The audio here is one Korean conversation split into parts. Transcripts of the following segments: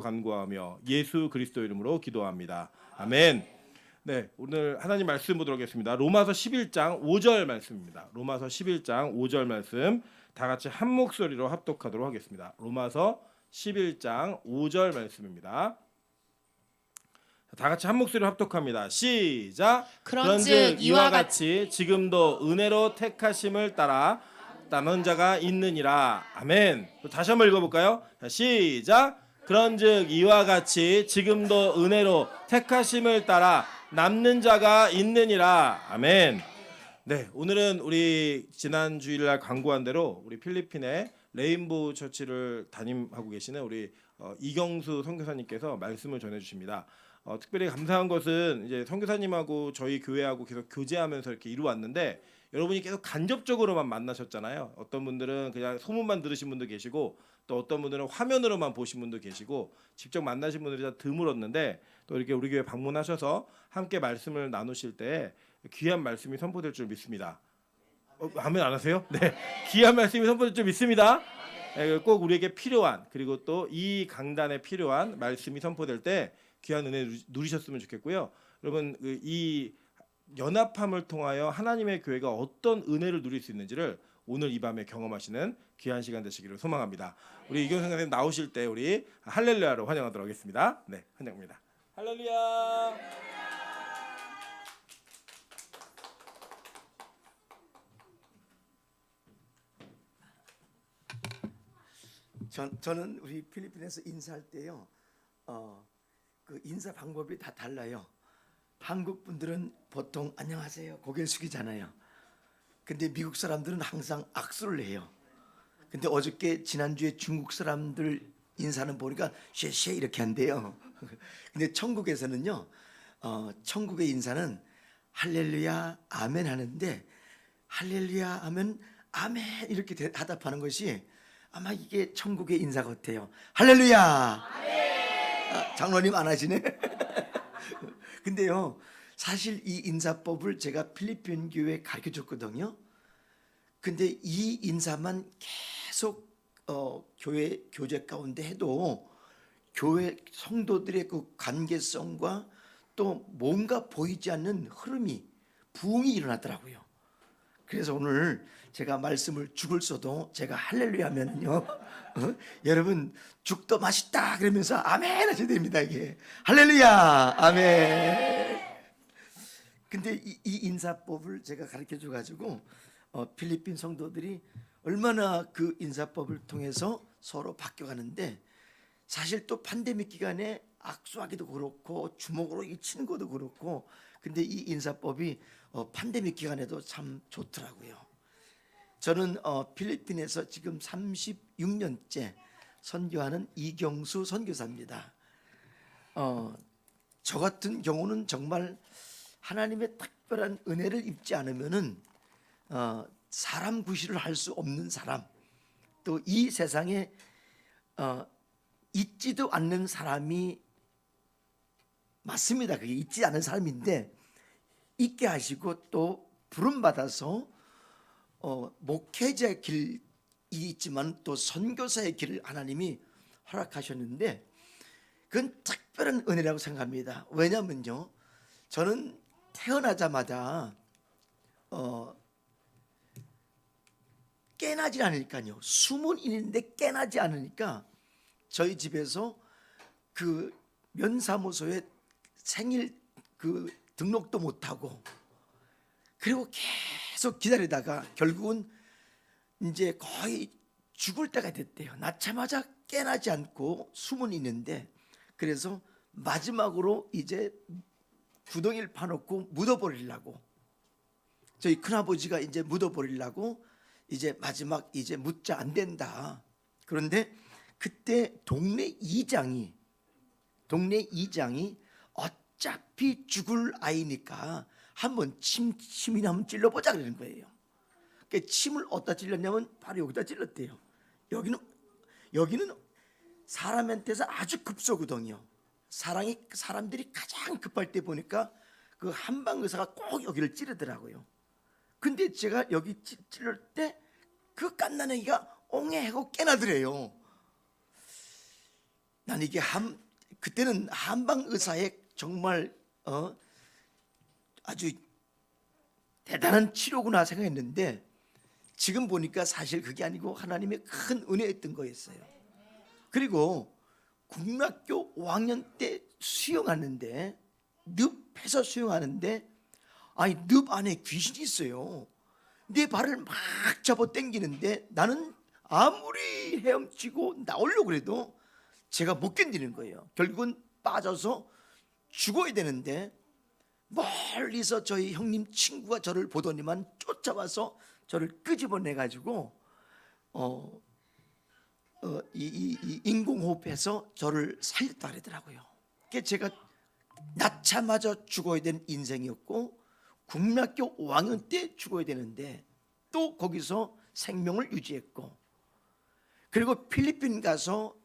간구하며 예수 그리스도 이름으로 기도합니다. 아멘. 네, 오늘 하나님 말씀 보도록 하겠습니다. 로마서 11장 5절 말씀입니다. 로마서 11장 5절 말씀 다 같이 한 목소리로 합독하도록 하겠습니다. 로마서 11장 5절 말씀입니다. 다 같이 한 목소리로 합독합니다. 시작. 그런즉 이와 같이 지금도 은혜로 택하심을 따라 남은 자가 있느니라. 아멘. 다시 한번 읽어볼까요? 시작. 그런즉 이와 같이 지금도 은혜로 택하심을 따라 남는 자가 있느니라. 아멘. 네, 오늘은 우리 지난 주일날 광고한 대로 우리 필리핀의 레인보우 처치를 담임하고 계시는 우리 이경수 선교사님께서 말씀을 전해주십니다. 특별히 감사한 것은 이제 선교사님하고 저희 교회하고 계속 교제하면서 이렇게 이루어왔는데 여러분이 계속 간접적으로만 만나셨잖아요. 어떤 분들은 그냥 소문만 들으신 분도 계시고 또 어떤 분들은 화면으로만 보신 분도 계시고 직접 만나신 분들이 다 드물었는데 또 이렇게 우리 교회 방문하셔서 함께 말씀을 나누실 때 귀한 말씀이 선포될 줄 믿습니다. 아멘 안 하세요? 네, 귀한 말씀이 선포될 줄 믿습니다. 꼭 우리에게 필요한 그리고 또 이 강단에 필요한 말씀이 선포될 때 귀한 은혜 누리셨으면 좋겠고요. 여러분 이 연합함을 통하여 하나님의 교회가 어떤 은혜를 누릴 수 있는지를 오늘 이 밤에 경험하시는 귀한 시간 되시기를 소망합니다. 우리 이경선 선생님 나오실 때 우리 할렐루야로 환영하도록 하겠습니다. 네, 환영합니다. 할렐루야. 저는 우리 필리핀에서 인사할 때요, 그 인사 방법이 다 달라요. 한국 분들은 보통 안녕하세요 고개를 숙이잖아요. 근데 미국 사람들은 항상 악수를 해요. 근데 어저께 지난주에 중국 사람들 인사는 보니까 쉐쉐 이렇게 한대요. 근데 천국에서는요, 천국의 인사는 할렐루야 아멘 하는데 할렐루야 하면 아멘 이렇게 대답하는 것이 아마 이게 천국의 인사 같아요. 할렐루야. 장로님 안 하시네. 근데요, 사실 이 인사법을 제가 필리핀 교회에 가르쳐 줬거든요. 근데 이 인사만 계속 교회 교제 가운데 해도 교회 성도들의 그 관계성과 또 뭔가 보이지 않는 흐름이 부흥이 일어나더라고요. 그래서 오늘 제가 말씀을 죽을 써도 제가 할렐루야 하면요, 여러분 죽도 맛있다 그러면서 아멘 하셔야 됩니다. 이게 할렐루야 아멘. 근데 이 인사법을 제가 가르쳐 줘 가지고 필리핀 성도들이 얼마나 그 인사법을 통해서 서로 바뀌어가는데, 사실 또 팬데믹 기간에 악수하기도 그렇고 주먹으로 치는 것도 그렇고, 근데 이 인사법이 팬데믹 기간에도 참 좋더라고요. 저는 필리핀에서 지금 36년째 선교하는 이경수 선교사입니다. 저 같은 경우는 정말 하나님의 특별한 은혜를 입지 않으면은 사람 구실을 할 수 없는 사람, 또 이 세상에 있지도 않는 사람이 맞습니다. 그게 있지 않은 사람인데 있게 하시고 또 부름 받아서 목회자의 길이 있지만 또 선교사의 길을 하나님이 허락하셨는데 그건 특별한 은혜라고 생각합니다. 왜냐면요, 저는 태어나자마자 깨나지 않으니까요. 숨은 있는데 깨나지 않으니까 저희 집에서 그 면사무소에 생일 그 등록도 못하고, 그리고 계속 기다리다가 결국은 이제 거의 죽을 때가 됐대요. 낳자마자 깨나지 않고 숨은 있는데, 그래서 마지막으로 이제 구덩이를 파놓고 묻어버리려고, 저희 큰아버지가 이제 묻어버리려고 이제 마지막 이제 묻자 안 된다. 그런데 그때 동네 이장이 어차피 죽을 아이니까 한번 침이나 한번 찔러보자 그러는 거예요. 그러니까 침을 어디다 찔렀냐면 바로 여기다 찔렀대요. 여기는 사람한테서 아주 급소거든요. 사람들이 가장 급할 때 보니까 그 한방 의사가 꼭 여기를 찌르더라고요. 근데 제가 여기 찔릴 때 그 갓난아기가 옹해 하고 깨나더래요. 난 이게 그때는 한방 의사의 정말 아주 대단한 치료구나 생각했는데 지금 보니까 사실 그게 아니고 하나님의 큰 은혜였던 거였어요. 그리고 국민학교 5학년 때 수영하는데 늪에서 수영하는데 늪 안에 귀신이 있어요. 내 발을 막 잡아 당기는데 나는 아무리 헤엄치고 나오려고 그래도 제가 못 견디는 거예요. 결국은 빠져서 죽어야 되는데 멀리서 저희 형님 친구가 저를 보더니만 쫓아와서 저를 끄집어내 가지고 이 인공호흡해서 저를 살렸다 그러더라고요. 그게 제가 낳자마자 죽어야 되는 인생이었고 국민학교 5학년 때 죽어야 되는데 또 거기서 생명을 유지했고 그리고 필리핀 가서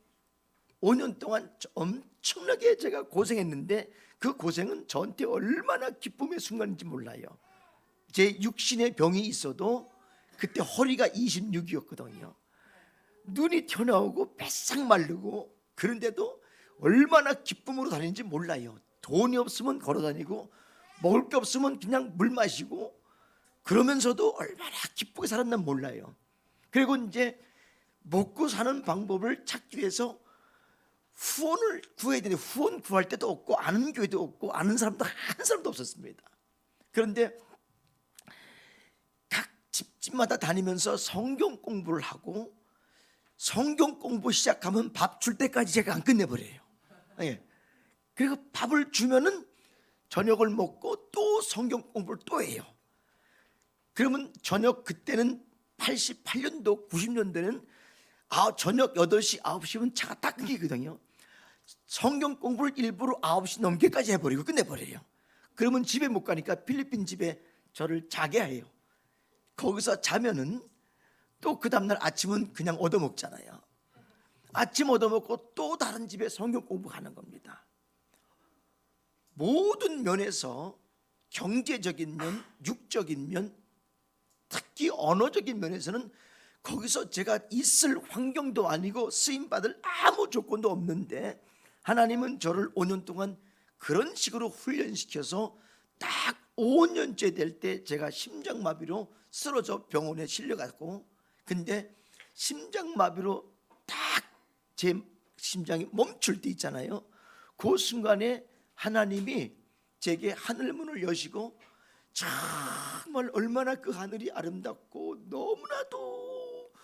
5년 동안 엄청나게 제가 고생했는데 그 고생은 저한테 얼마나 기쁨의 순간인지 몰라요. 제 육신의 병이 있어도 그때 허리가 26이었거든요. 눈이 튀어나오고 뱃삭 마르고 그런데도 얼마나 기쁨으로 다니는지 몰라요. 돈이 없으면 걸어다니고 먹을 게 없으면 그냥 물 마시고 그러면서도 얼마나 기쁘게 살았나 몰라요. 그리고 이제 먹고 사는 방법을 찾기 위해서 후원을 구해야 되는데 후원 구할 때도 없고 아는 교회도 없고 아는 사람도 한 사람도 없었습니다. 그런데 각 집마다 다니면서 성경 공부를 하고 성경 공부 시작하면 밥 줄 때까지 제가 안 끝내버려요. 그리고 밥을 주면은 저녁을 먹고 또 성경 공부를 또 해요. 그러면 저녁 그때는 88년도 90년대는 저녁 8시 9시면 차가 딱 끊기거든요. 성경 공부를 일부러 9시 넘게까지 해버리고 끝내버려요. 그러면 집에 못 가니까 필리핀 집에 저를 자게 해요. 거기서 자면은 또 그 다음날 아침은 그냥 얻어먹잖아요. 아침 얻어먹고 또 다른 집에 성경 공부하는 겁니다. 모든 면에서 경제적인 면, 육적인 면, 특히 언어적인 면에서는 거기서 제가 있을 환경도 아니고 쓰임받을 아무 조건도 없는데 하나님은 저를 5년 동안 그런 식으로 훈련시켜서 딱 5년째 될 때 제가 심장마비로 쓰러져 병원에 실려갔고 근데 심장마비로 딱 제 심장이 멈출 때 있잖아요. 그 순간에 하나님이 제게 하늘문을 여시고 정말 얼마나 그 하늘이 아름답고 너무나도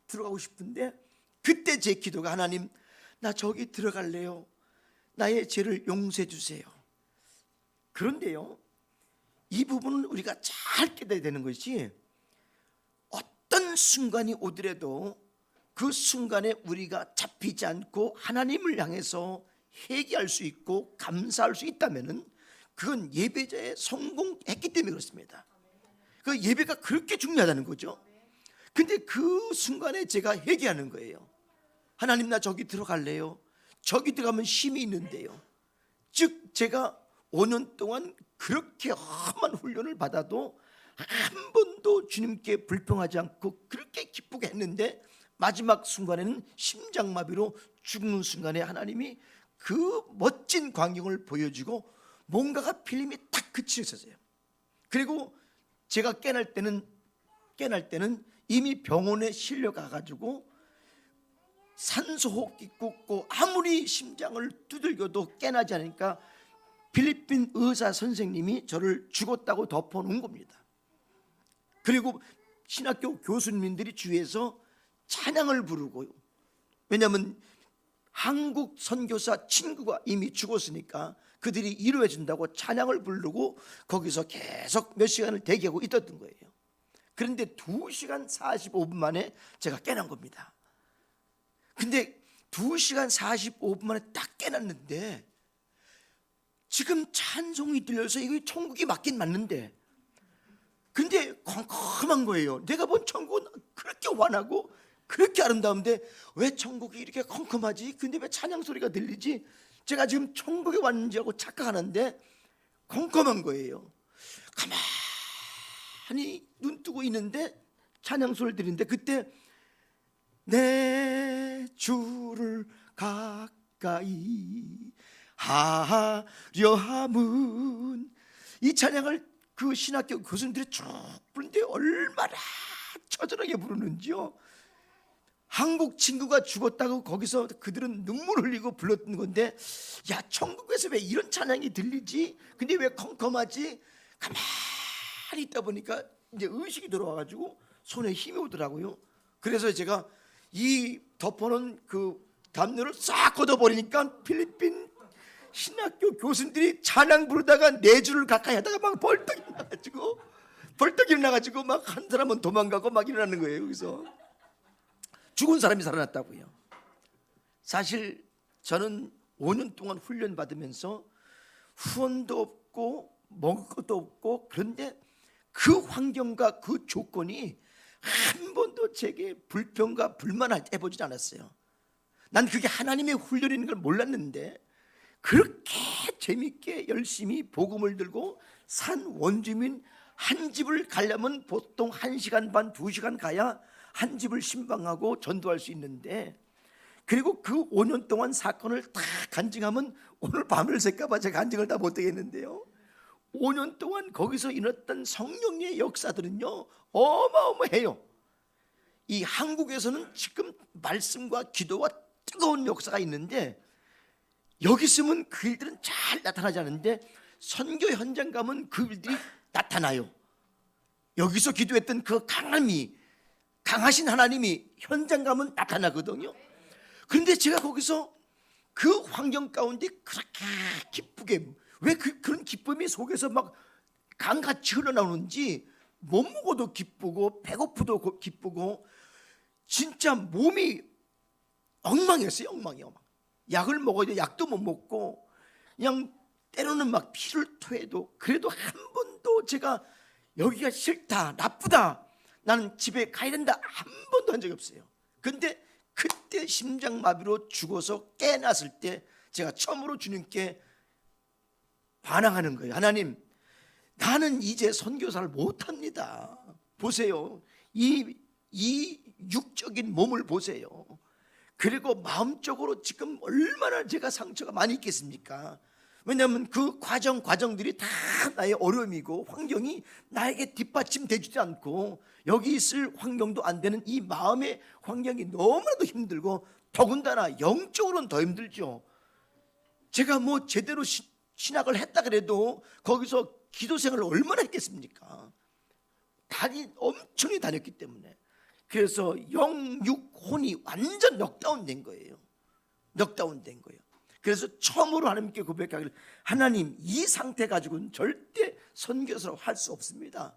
들어가고 싶은데 그때 제 기도가 하나님 나 저기 들어갈래요. 나의 죄를 용서해 주세요. 그런데요 이 부분은 우리가 잘 깨달아야 되는 것이 어떤 순간이 오더라도 그 순간에 우리가 잡히지 않고 하나님을 향해서 회개할 수 있고 감사할 수 있다면은 그건 예배자의 성공했기 때문에 그렇습니다. 그 예배가 그렇게 중요하다는 거죠. 근데 그 순간에 제가 회개하는 거예요. 하나님 나 저기 들어갈래요. 저기 들어가면 힘이 있는데요. 즉 제가 5년 동안 그렇게 험한 훈련을 받아도 한 번도 주님께 불평하지 않고 그렇게 기쁘게 했는데 마지막 순간에는 심장마비로 죽는 순간에 하나님이 그 멋진 광경을 보여주고 뭔가가 필름이 딱 그치셨어요. 그리고 제가 깨날 때는 이미 병원에 실려가가지고 산소호흡기 꽂고 아무리 심장을 두들겨도 깨나지 않으니까 필리핀 의사 선생님이 저를 죽었다고 덮어놓은 겁니다. 그리고 신학교 교수님들이 주위에서 찬양을 부르고 왜냐하면 한국 선교사 친구가 이미 죽었으니까 그들이 위로해 준다고 찬양을 부르고 거기서 계속 몇 시간을 대기하고 있었던 거예요. 그런데 2시간 45분 만에 제가 깨난 겁니다. 근데 2시간 45분 만에 딱 깨났는데 지금 찬송이 들려서 이거 천국이 맞긴 맞는데 근데 컴컴한 거예요. 내가 본 천국은 그렇게 환하고 그렇게 아름다운데 왜 천국이 이렇게 컴컴하지? 근데 왜 찬양 소리가 들리지? 제가 지금 천국에 왔는지 하고 착각하는데 컴컴한 거예요. 가만히 눈 뜨고 있는데 찬양 소리를 들리는데 그때 내 주를 가까이 하려 함은, 이 찬양을 그 신학교 교수님들이 쭉 부르는데 얼마나 처절하게 부르는지요. 한국 친구가 죽었다고 거기서 그들은 눈물 흘리고 불렀던 건데, 야, 천국에서 왜 이런 찬양이 들리지? 근데 왜 컴컴하지? 가만히 있다 보니까 이제 의식이 들어와가지고 손에 힘이 오더라고요. 그래서 제가 이 덮어놓은 그 담요를 싹 걷어버리니까 필리핀 신학교 교수님들이 찬양 부르다가 4줄을 가까이 하다가 막 벌떡 일어나가지고 막 한 사람은 도망가고 막 일어나는 거예요. 여기서 죽은 사람이 살아났다고요. 사실 저는 5년 동안 훈련 받으면서 후원도 없고 먹을 것도 없고, 그런데 그 환경과 그 조건이 한 번도 제게 불평과 불만 해보지 않았어요. 난 그게 하나님의 훈련인 걸 몰랐는데 그렇게 재밌게 열심히 복음을 들고 산 원주민 한 집을 가려면 보통 1시간 반, 2시간 가야 한 집을 신방하고 전도할 수 있는데, 그리고 그 5년 동안 사건을 다 간증하면 오늘 밤을 샜까봐 제가 간증을 다 못하겠는데요, 5년 동안 거기서 일어났던 성령의 역사들은요 어마어마해요. 이 한국에서는 지금 말씀과 기도와 뜨거운 역사가 있는데 여기 있으면 그 일들은 잘 나타나지 않는데 선교 현장 가면 그 일들이 나타나요. 여기서 기도했던 그 강하신 하나님이 현장 가면 나타나거든요. 그런데 제가 거기서 그 환경 가운데 그렇게 기쁘게, 왜 그런 기쁨이 속에서 막 강같이 흘러나오는지, 못 먹어도 기쁘고 배고프도 기쁘고, 진짜 몸이 엉망이었어요. 엉망. 약을 먹어야 돼. 약도 못 먹고 그냥 때로는 막 피를 토해도, 그래도 한 번도 제가 여기가 싫다, 나쁘다, 나는 집에 가야 된다 한 번도 한 적이 없어요. 근데 그때 심장마비로 죽어서 깨났을 때 제가 처음으로 주님께 반항하는 거예요. 하나님, 나는 이제 선교사를 못합니다. 보세요. 이 육적인 몸을 보세요. 그리고 마음적으로 지금 얼마나 제가 상처가 많이 있겠습니까? 왜냐하면 그 과정들이 다 나의 어려움이고 환경이 나에게 뒷받침되지도 않고 여기 있을 환경도 안 되는 이 마음의 환경이 너무나도 힘들고, 더군다나 영적으로는 더 힘들죠. 제가 뭐 제대로 신학을 했다 그래도 거기서 기도 생활을 얼마나 했겠습니까? 엄청나게 다녔기 때문에. 그래서 영육혼이 완전 넉다운된 거예요. 넉다운된 거예요. 그래서 처음으로 하나님께 고백하기를, 하나님, 이 상태 가지고는 절대 선교사로 할 수 없습니다.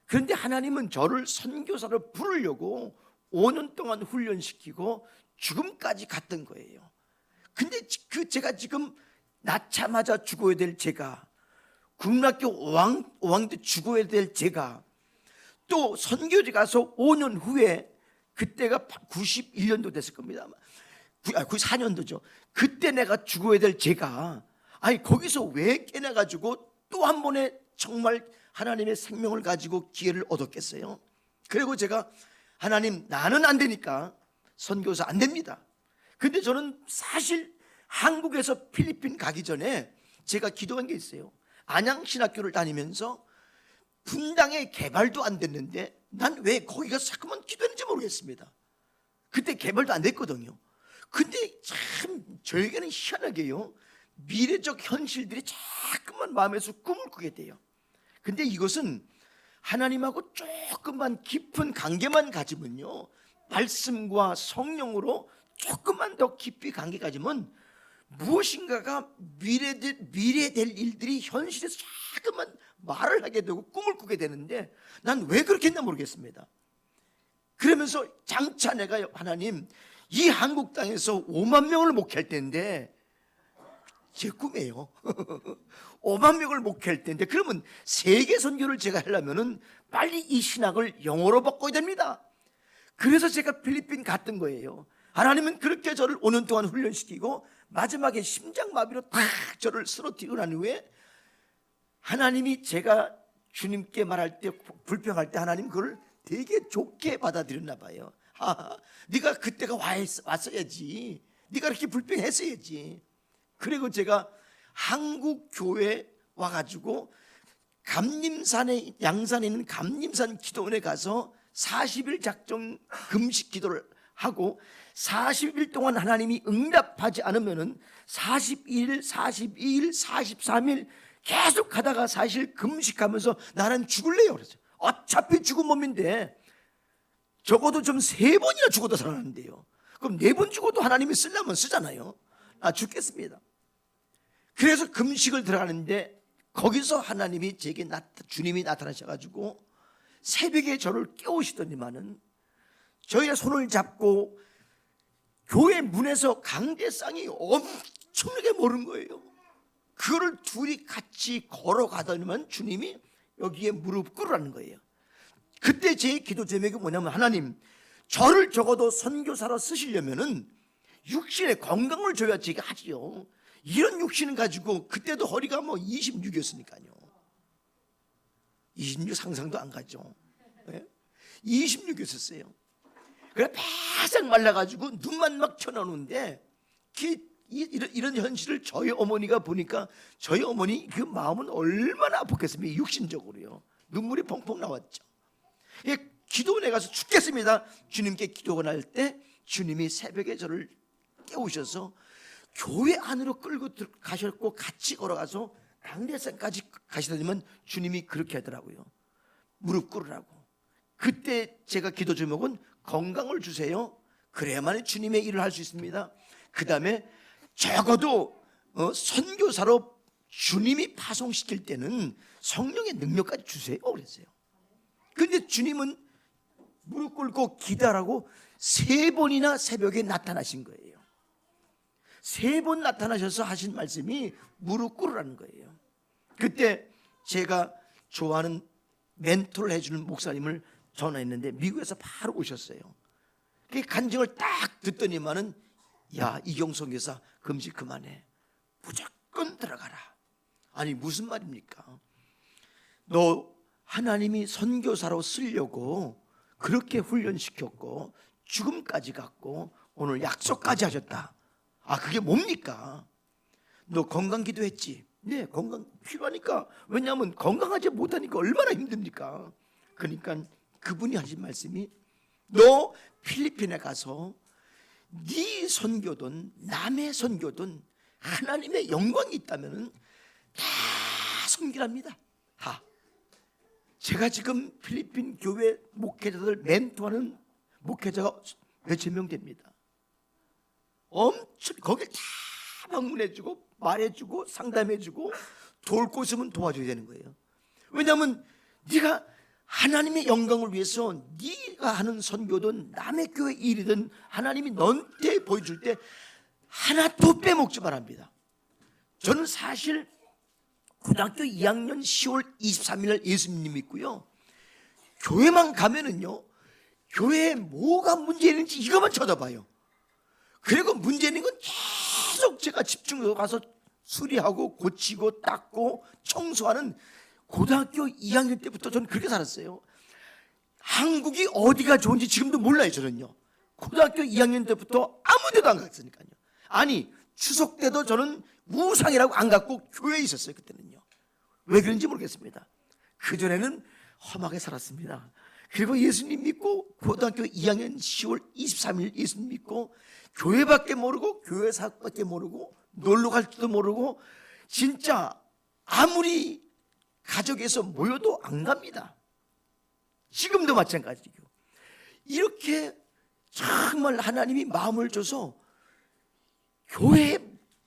그런데 하나님은 저를 선교사로 부르려고 5년 동안 훈련시키고 죽음까지 갔던 거예요. 근데 제가 지금 낳자마자 죽어야 될 제가, 국민학교 5학년 때 죽어야 될 제가, 또 선교지 가서 5년 후에, 그때가 91년도 됐을 겁니다. 94년도죠. 그때 내가 죽어야 될 제가, 아니 거기서 왜 깨나가지고 또 한 번에 정말 하나님의 생명을 가지고 기회를 얻었겠어요? 그리고 제가, 하나님, 나는 안 되니까 선교사 안 됩니다. 근데 저는 사실 한국에서 필리핀 가기 전에 제가 기도한 게 있어요. 안양신학교를 다니면서 분당의 개발도 안 됐는데 난 왜 거기 가서 자꾸만 기도했는지 모르겠습니다. 그때 개발도 안 됐거든요. 근데 참 저에게는 희한하게요, 미래적 현실들이 자꾸만 마음에서 꿈을 꾸게 돼요. 근데 이것은 하나님하고 조금만 깊은 관계만 가지면요, 말씀과 성령으로 조금만 더 깊이 관계 가지면 무엇인가가 미래 될 일들이 현실에서 자꾸만 말을 하게 되고 꿈을 꾸게 되는데, 난 왜 그렇게 했나 모르겠습니다. 그러면서 장차 내가, 하나님, 이 한국 땅에서 5만 명을 목회할 텐데, 제 꿈이에요. 5만 명을 목회할 텐데, 그러면 세계 선교를 제가 하려면은 빨리 이 신학을 영어로 바꿔야 됩니다. 그래서 제가 필리핀 갔던 거예요. 하나님은 그렇게 저를 5년 동안 훈련시키고 마지막에 심장마비로 탁 저를 쓰러뜨리고 난 후에, 하나님이 제가 주님께 말할 때, 불평할 때 하나님 그걸 되게 좋게 받아들였나 봐요. 네가 그때가 왔어야지. 네가 그렇게 불평했어야지. 그리고 제가 한국 교회 와가지고 감림산에, 양산에 있는 감림산 기도원에 가서 40일 작정 금식 기도를 하고 40일 동안 하나님이 응답하지 않으면은 41일, 42일, 43일 계속 가다가 사실 금식하면서 나는 죽을래요 그랬어요. 어차피 죽은 몸인데 적어도 좀 3번이나 죽어도 살아나는데요. 그럼 4번 죽어도 하나님이 쓰려면 쓰잖아요. 아, 죽겠습니다. 그래서 금식을 들어가는데 거기서 하나님이 제게 주님이 나타나셔가지고 새벽에 저를 깨우시더니만은 저희의 손을 잡고 교회 문에서 강대상이 엄청나게 모른 거예요. 그거를 둘이 같이 걸어가더니만 주님이 여기에 무릎 꿇으라는 거예요. 그때 제 기도 제목이 뭐냐면, 하나님, 저를 적어도 선교사로 쓰시려면은 육신의 건강을 줘야 제가 하지요. 이런 육신을 가지고, 그때도 허리가 뭐 26이었으니까요. 26 상상도 안 가죠. 네? 26이었어요. 그래 바싹 말라가지고 눈만 막 켜놓는데 이런 현실을 저희 어머니가 보니까 저희 어머니 그 마음은 얼마나 아팠겠습니까? 육신적으로요. 눈물이 펑펑 나왔죠. 기도원에 가서 죽겠습니다. 주님께 기도가 날 때 주님이 새벽에 저를 깨우셔서 교회 안으로 끌고 가셨고 같이 걸어가서 강대산까지 가시더니만 주님이 그렇게 하더라고요. 무릎 꿇으라고. 그때 제가 기도 제목은 건강을 주세요. 그래야만 주님의 일을 할 수 있습니다. 그 다음에 적어도 선교사로 주님이 파송시킬 때는 성령의 능력까지 주세요 그랬어요. 근데 주님은 무릎 꿇고 기다라고 3번이나 새벽에 나타나신 거예요. 3번 나타나셔서 하신 말씀이 무릎 꿇으라는 거예요. 그때 제가 좋아하는 멘토를 해주는 목사님을 전화했는데 미국에서 바로 오셨어요. 그 간증을 딱 듣더니만은, 야, 이경성 교사 금식 그만해. 무조건 들어가라. 아니 무슨 말입니까? 너 하나님이 선교사로 쓰려고 그렇게 훈련시켰고 죽음까지 갔고 오늘 약속까지 하셨다. 아, 그게 뭡니까? 너 건강 기도했지? 네, 건강 필요하니까. 왜냐하면 건강하지 못하니까 얼마나 힘듭니까? 그러니까 그분이 하신 말씀이, 너 필리핀에 가서 네 선교든 남의 선교든 하나님의 영광이 있다면 다 섬기랍니다. 다. 제가 지금 필리핀 교회 목회자들 멘토하는 목회자가 몇천 명 됩니다. 엄청 거길 다 방문해주고 말해주고 상담해주고 도울 거 있으면 도와줘야 되는 거예요. 왜냐하면 네가 하나님의 영광을 위해서 네가 하는 선교든 남의 교회 일이든 하나님이 너한테 보여줄 때 하나도 빼먹지 말합니다. 저는 사실 고등학교 2학년 10월 23일 날 예수님 믿고요, 교회만 가면은요 교회에 뭐가 문제 있는지 이것만 쳐다봐요. 그리고 문제 있는 건 계속 제가 집중해서 가서 수리하고 고치고 닦고 청소하는 고등학교 2학년 때부터 저는 그렇게 살았어요. 한국이 어디가 좋은지 지금도 몰라요. 저는요 고등학교 2학년 때부터 아무 데도 안 갔으니까요. 아니 추석 때도 저는 우상이라고 안 갔고 교회에 있었어요. 그때는요. 왜 그런지 모르겠습니다. 그전에는 험하게 살았습니다. 그리고 예수님 믿고 고등학교 2학년 10월 23일 예수님 믿고 교회밖에 모르고 교회사밖에 모르고 놀러 갈 줄도 모르고 진짜 아무리 가족에서 모여도 안 갑니다. 지금도 마찬가지고. 이렇게 정말 하나님이 마음을 줘서 교회에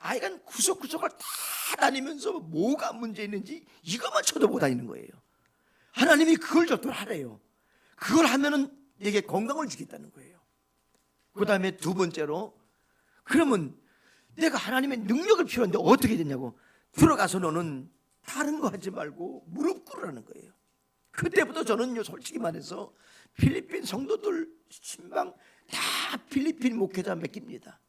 아이가 구석구석을 다 다니면서 뭐가 문제 있는지 이것만 쳐다보고 다니는 거예요. 하나님이 그걸 저도 하래요. 그걸 하면은 내게 건강을 주겠다는 거예요. 그 다음에 두 번째로, 그러면 내가 하나님의 능력을 필요한데 어떻게 되냐고, 들어가서 너는 다른 거 하지 말고 무릎 꿇으라는 거예요. 그때부터 저는요 솔직히 말해서 필리핀 성도들 신방 다 필리핀 목회자 맡깁니다.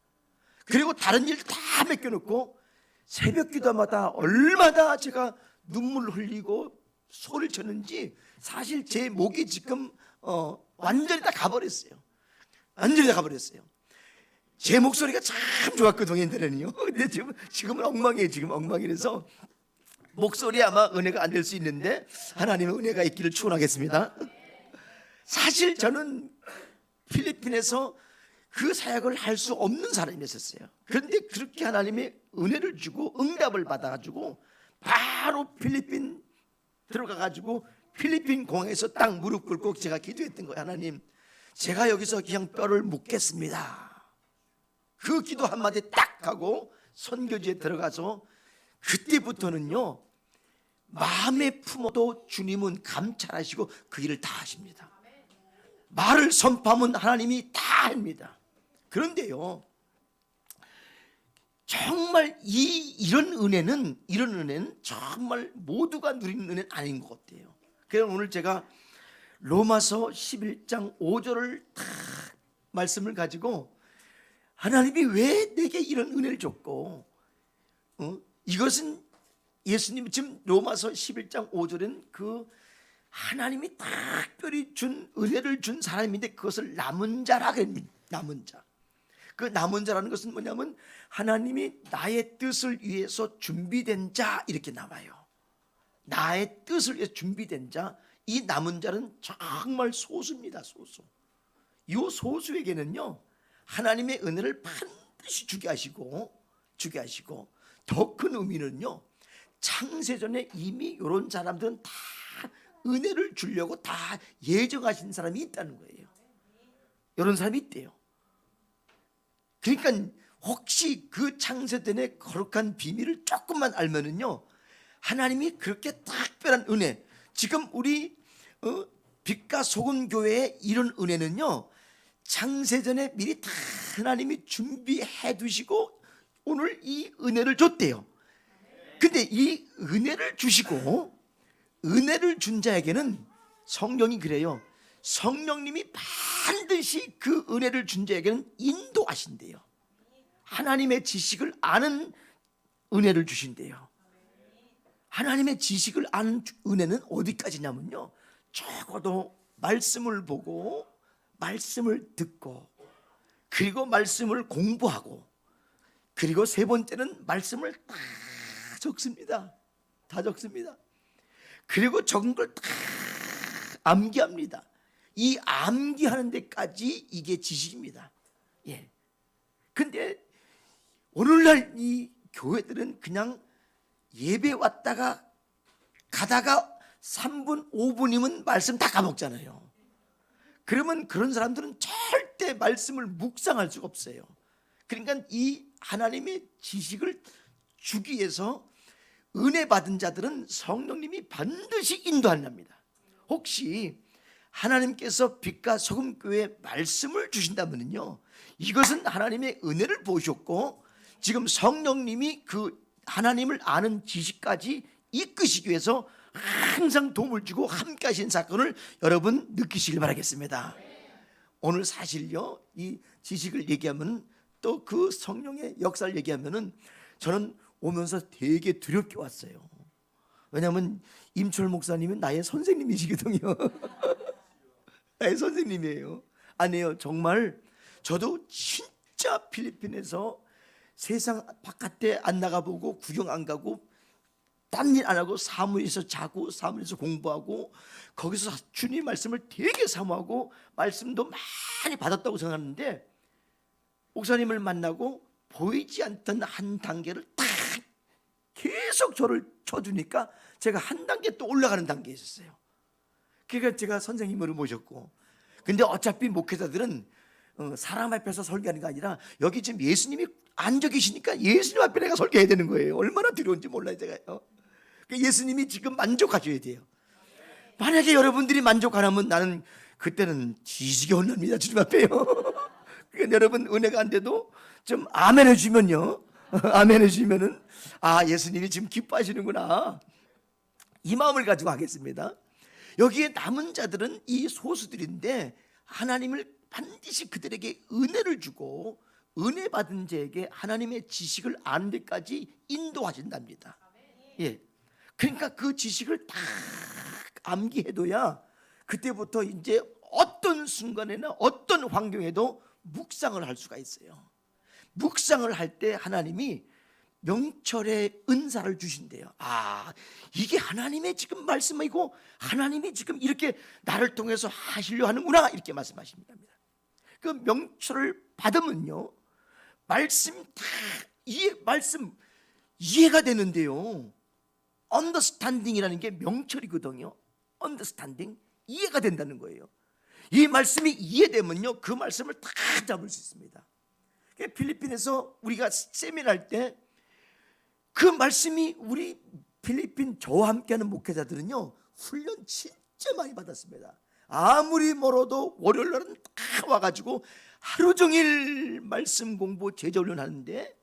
그리고 다른 일 다 맡겨놓고 새벽 기도마다 얼마나 제가 눈물 흘리고 소리를 쳤는지 사실 제 목이 지금 완전히 다 가버렸어요. 완전히 다 가버렸어요. 제 목소리가 참 좋았거든요, 옛날에는요. 근데 지금은 엉망이에요. 지금 엉망이라서 목소리 아마 은혜가 안 될 수 있는데 하나님의 은혜가 있기를 축원하겠습니다. 사실 저는 필리핀에서 그 사역을 할 수 없는 사람이었어요. 그런데 그렇게 하나님의 은혜를 주고 응답을 받아가지고 바로 필리핀 들어가가지고 필리핀 공항에서 딱 무릎 꿇고 제가 기도했던 거예요. 하나님, 제가 여기서 그냥 뼈를 묻겠습니다. 그 기도 한마디 딱 하고 선교지에 들어가서 그때부터는요, 마음에 품어도 주님은 감찰하시고 그 일을 다 하십니다. 말을 선포하면 하나님이 다 합니다. 그런데요, 정말 이런 은혜는 정말 모두가 누리는 은혜는 아닌 것 같아요. 그래서 오늘 제가 로마서 11장 5절을 다 말씀을 가지고 하나님이 왜 내게 이런 은혜를 줬고, 이것은 예수님 지금 로마서 11장 5절은 그 하나님이 특별히 준 은혜를 준 사람인데 그것을 남은 자라 그럽니다. 남은 자. 그 남은 자라는 것은 뭐냐면 하나님이 나의 뜻을 위해서 준비된 자 이렇게 나와요. 나의 뜻을 위해서 준비된 자. 이 남은 자는 정말 소수입니다. 소수. 이 소수에게는요, 하나님의 은혜를 반드시 주게 하시고 더 큰 의미는요, 창세전에 이미 이런 사람들은 다 은혜를 주려고 다 예정하신 사람이 있다는 거예요. 이런 사람이 있대요. 그러니까 혹시 그 창세전의 거룩한 비밀을 조금만 알면은요, 하나님이 그렇게 특별한 은혜, 지금 우리 빛과 소금 교회의 이런 은혜는요, 창세전에 미리 다 하나님이 준비해 두시고 오늘 이 은혜를 줬대요. 근데 이 은혜를 주시고 은혜를 준 자에게는 성령이 그래요. 성령님이 반드시 그 은혜를 준 자에게는 인도하신대요. 하나님의 지식을 아는 은혜를 주신대요. 하나님의 지식을 아는 은혜는 어디까지냐면요, 적어도 말씀을 보고 말씀을 듣고 그리고 말씀을 공부하고 그리고 세 번째는 말씀을 다 적습니다. 다 적습니다. 그리고 적은 걸 다 암기합니다. 이 암기하는 데까지 이게 지식입니다. 예. 근데 오늘날 이 교회들은 그냥 예배 왔다가 가다가 3분 5분이면 말씀 다 까먹잖아요. 그러면 그런 사람들은 절대 말씀을 묵상할 수가 없어요. 그러니까 이 하나님의 지식을 주기 위해서 은혜 받은 자들은 성령님이 반드시 인도한답니다. 혹시 하나님께서 빛과 소금 교회에 말씀을 주신다면요, 이것은 하나님의 은혜를 보셨고 지금 성령님이 그 하나님을 아는 지식까지 이끄시기 위해서 항상 도움을 주고 함께 하신 사건을 여러분 느끼시길 바라겠습니다. 오늘 사실요, 이 지식을 얘기하면 또 그 성령의 역사를 얘기하면은 저는 오면서 되게 두렵게 왔어요. 왜냐하면 임철 목사님은 나의 선생님이시거든요. 나의 선생님이에요. 아니에요. 정말 저도 진짜 필리핀에서 세상 바깥에 안 나가보고 구경 안 가고 딴 일 안 하고 사무실에서 자고 사무실에서 공부하고 거기서 주님 말씀을 되게 사모하고 말씀도 많이 받았다고 생각하는데 목사님을 만나고 보이지 않던 한 단계를 딱 계속 저를 쳐주니까 제가 한 단계 또 올라가는 단계에 있었어요. 그러니까 제가 선생님으로 모셨고, 근데 어차피 목회자들은 사람 앞에서 설교하는 게 아니라 여기 지금 예수님이 앉아 계시니까 예수님 앞에 내가 설교해야 되는 거예요. 얼마나 두려운지 몰라요 제가요. 예수님이 지금 만족하셔야 돼요. 만약에 여러분들이 만족 안 하면 나는 그때는 지식이 혼납니다 주님 앞에요. 그러니까 여러분 은혜가 안 돼도 좀 아멘 해주면요, 아멘 해주면은 아, 예수님이 지금 기뻐하시는구나, 이 마음을 가지고 하겠습니다. 여기에 남은 자들은 이 소수들인데 하나님을 반드시 그들에게 은혜를 주고 은혜 받은 자에게 하나님의 지식을 아는 데까지 인도하신답니다. 예. 그러니까 그 지식을 다 암기해둬야 그때부터 이제 어떤 순간에나 어떤 환경에도 묵상을 할 수가 있어요. 묵상을 할 때 하나님이 명철의 은사를 주신대요. 이게 하나님의 지금 말씀이고 하나님이 지금 이렇게 나를 통해서 하시려 하는구나, 이렇게 말씀하십니다. 그 명철을 받으면요, 말씀 다 말씀 이해가 되는데요. 언더스탠딩이라는 게 명철이거든요. 언더스탠딩, 이해가 된다는 거예요. 이 말씀이 이해되면요, 그 말씀을 다 잡을 수 있습니다. 필리핀에서 우리가 세미나할 때 그 말씀이 우리 필리핀 저와 함께하는 목회자들은요, 훈련 진짜 많이 받았습니다. 아무리 멀어도 월요일 날은 다 와가지고 하루 종일 말씀 공부 제자 훈련하는데,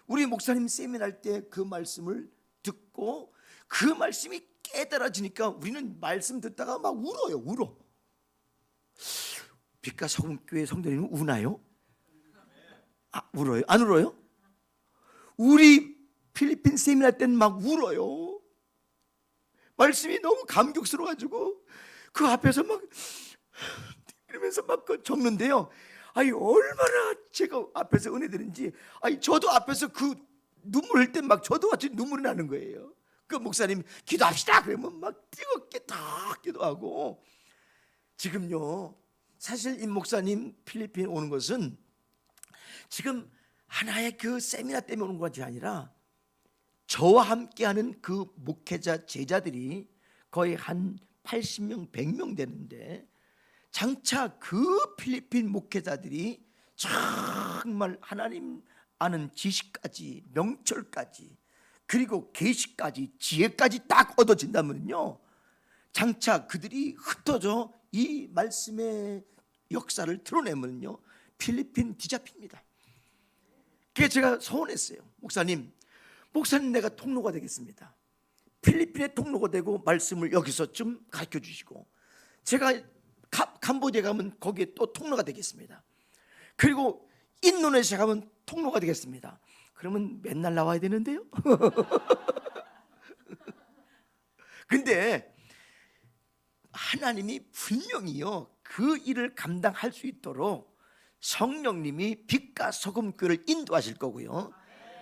우리 목사님 세미나할 때 그 말씀을 듣고 그 말씀이 깨달아지니까 우리는 말씀 듣다가 막 울어요. 울어. 빛과 소금교회 성도님은 우나요? 울어요? 안 울어요? 우리 필리핀 세미나 때는 막 울어요. 말씀이 너무 감격스러워가지고 그 앞에서 막 이러면서 막 적는데요. 얼마나 제가 앞에서 은혜 드는지, 저도 앞에서 그 눈물 흘 때 막 저도 같이 눈물이 나는 거예요. 그 목사님 기도합시다 그러면 막 뜨겁게 다 기도하고. 지금요, 사실 임 목사님 필리핀 오는 것은 지금 하나의 그 세미나 때문에 오는 것이 아니라 저와 함께하는 그 목회자 제자들이 거의 한 80명, 100명 되는데, 장차 그 필리핀 목회자들이 정말 하나님 아는 지식까지, 명철까지, 그리고 계시까지, 지혜까지 딱 얻어진다면요, 장차 그들이 흩어져 이 말씀의 역사를 드러내면요, 필리핀 뒤잡힙니다. 그래서 제가 소원했어요. 목사님 내가 통로가 되겠습니다. 필리핀의 통로가 되고 말씀을 여기서 좀 가르쳐 주시고, 제가 캄보디아 가면 거기에 또 통로가 되겠습니다. 그리고 인도네시아 가면 통로가 되겠습니다. 그러면 맨날 나와야 되는데요. 근데 하나님이 분명히요, 그 일을 감당할 수 있도록 성령님이 빛과 소금교를 인도하실 거고요,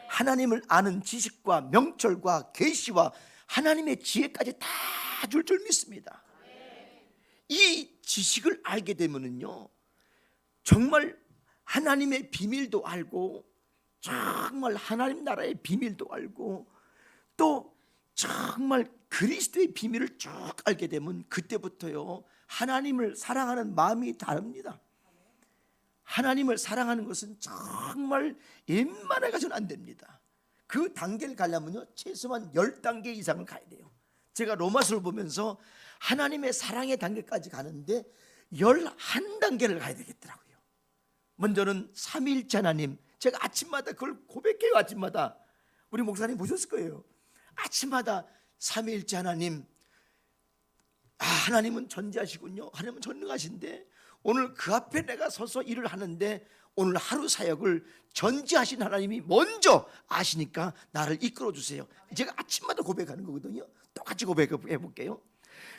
하나님을 아는 지식과 명철과 계시와 하나님의 지혜까지 다 줄 줄 믿습니다. 이 지식을 알게 되면은요, 정말 하나님의 비밀도 알고, 정말 하나님 나라의 비밀도 알고, 또 정말 그리스도의 비밀을 쭉 알게 되면 그때부터요, 하나님을 사랑하는 마음이 다릅니다. 하나님을 사랑하는 것은 정말 웬만해 가서는 안 됩니다. 그 단계를 가려면요, 최소한 10단계 이상을 가야 돼요. 제가 로마서를 보면서 하나님의 사랑의 단계까지 가는데 11단계를 가야 되겠더라고요. 먼저는 삼위일체 하나님, 제가 아침마다 그걸 고백해요. 아침마다 우리 목사님 보셨을 거예요. 아침마다 삼위일체 하나님, 하나님은 전지하시군요. 하나님은 전능하신데 오늘 그 앞에 내가 서서 일을 하는데 오늘 하루 사역을 전지하신 하나님이 먼저 아시니까 나를 이끌어 주세요. 제가 아침마다 고백하는 거거든요. 똑같이 고백해 볼게요.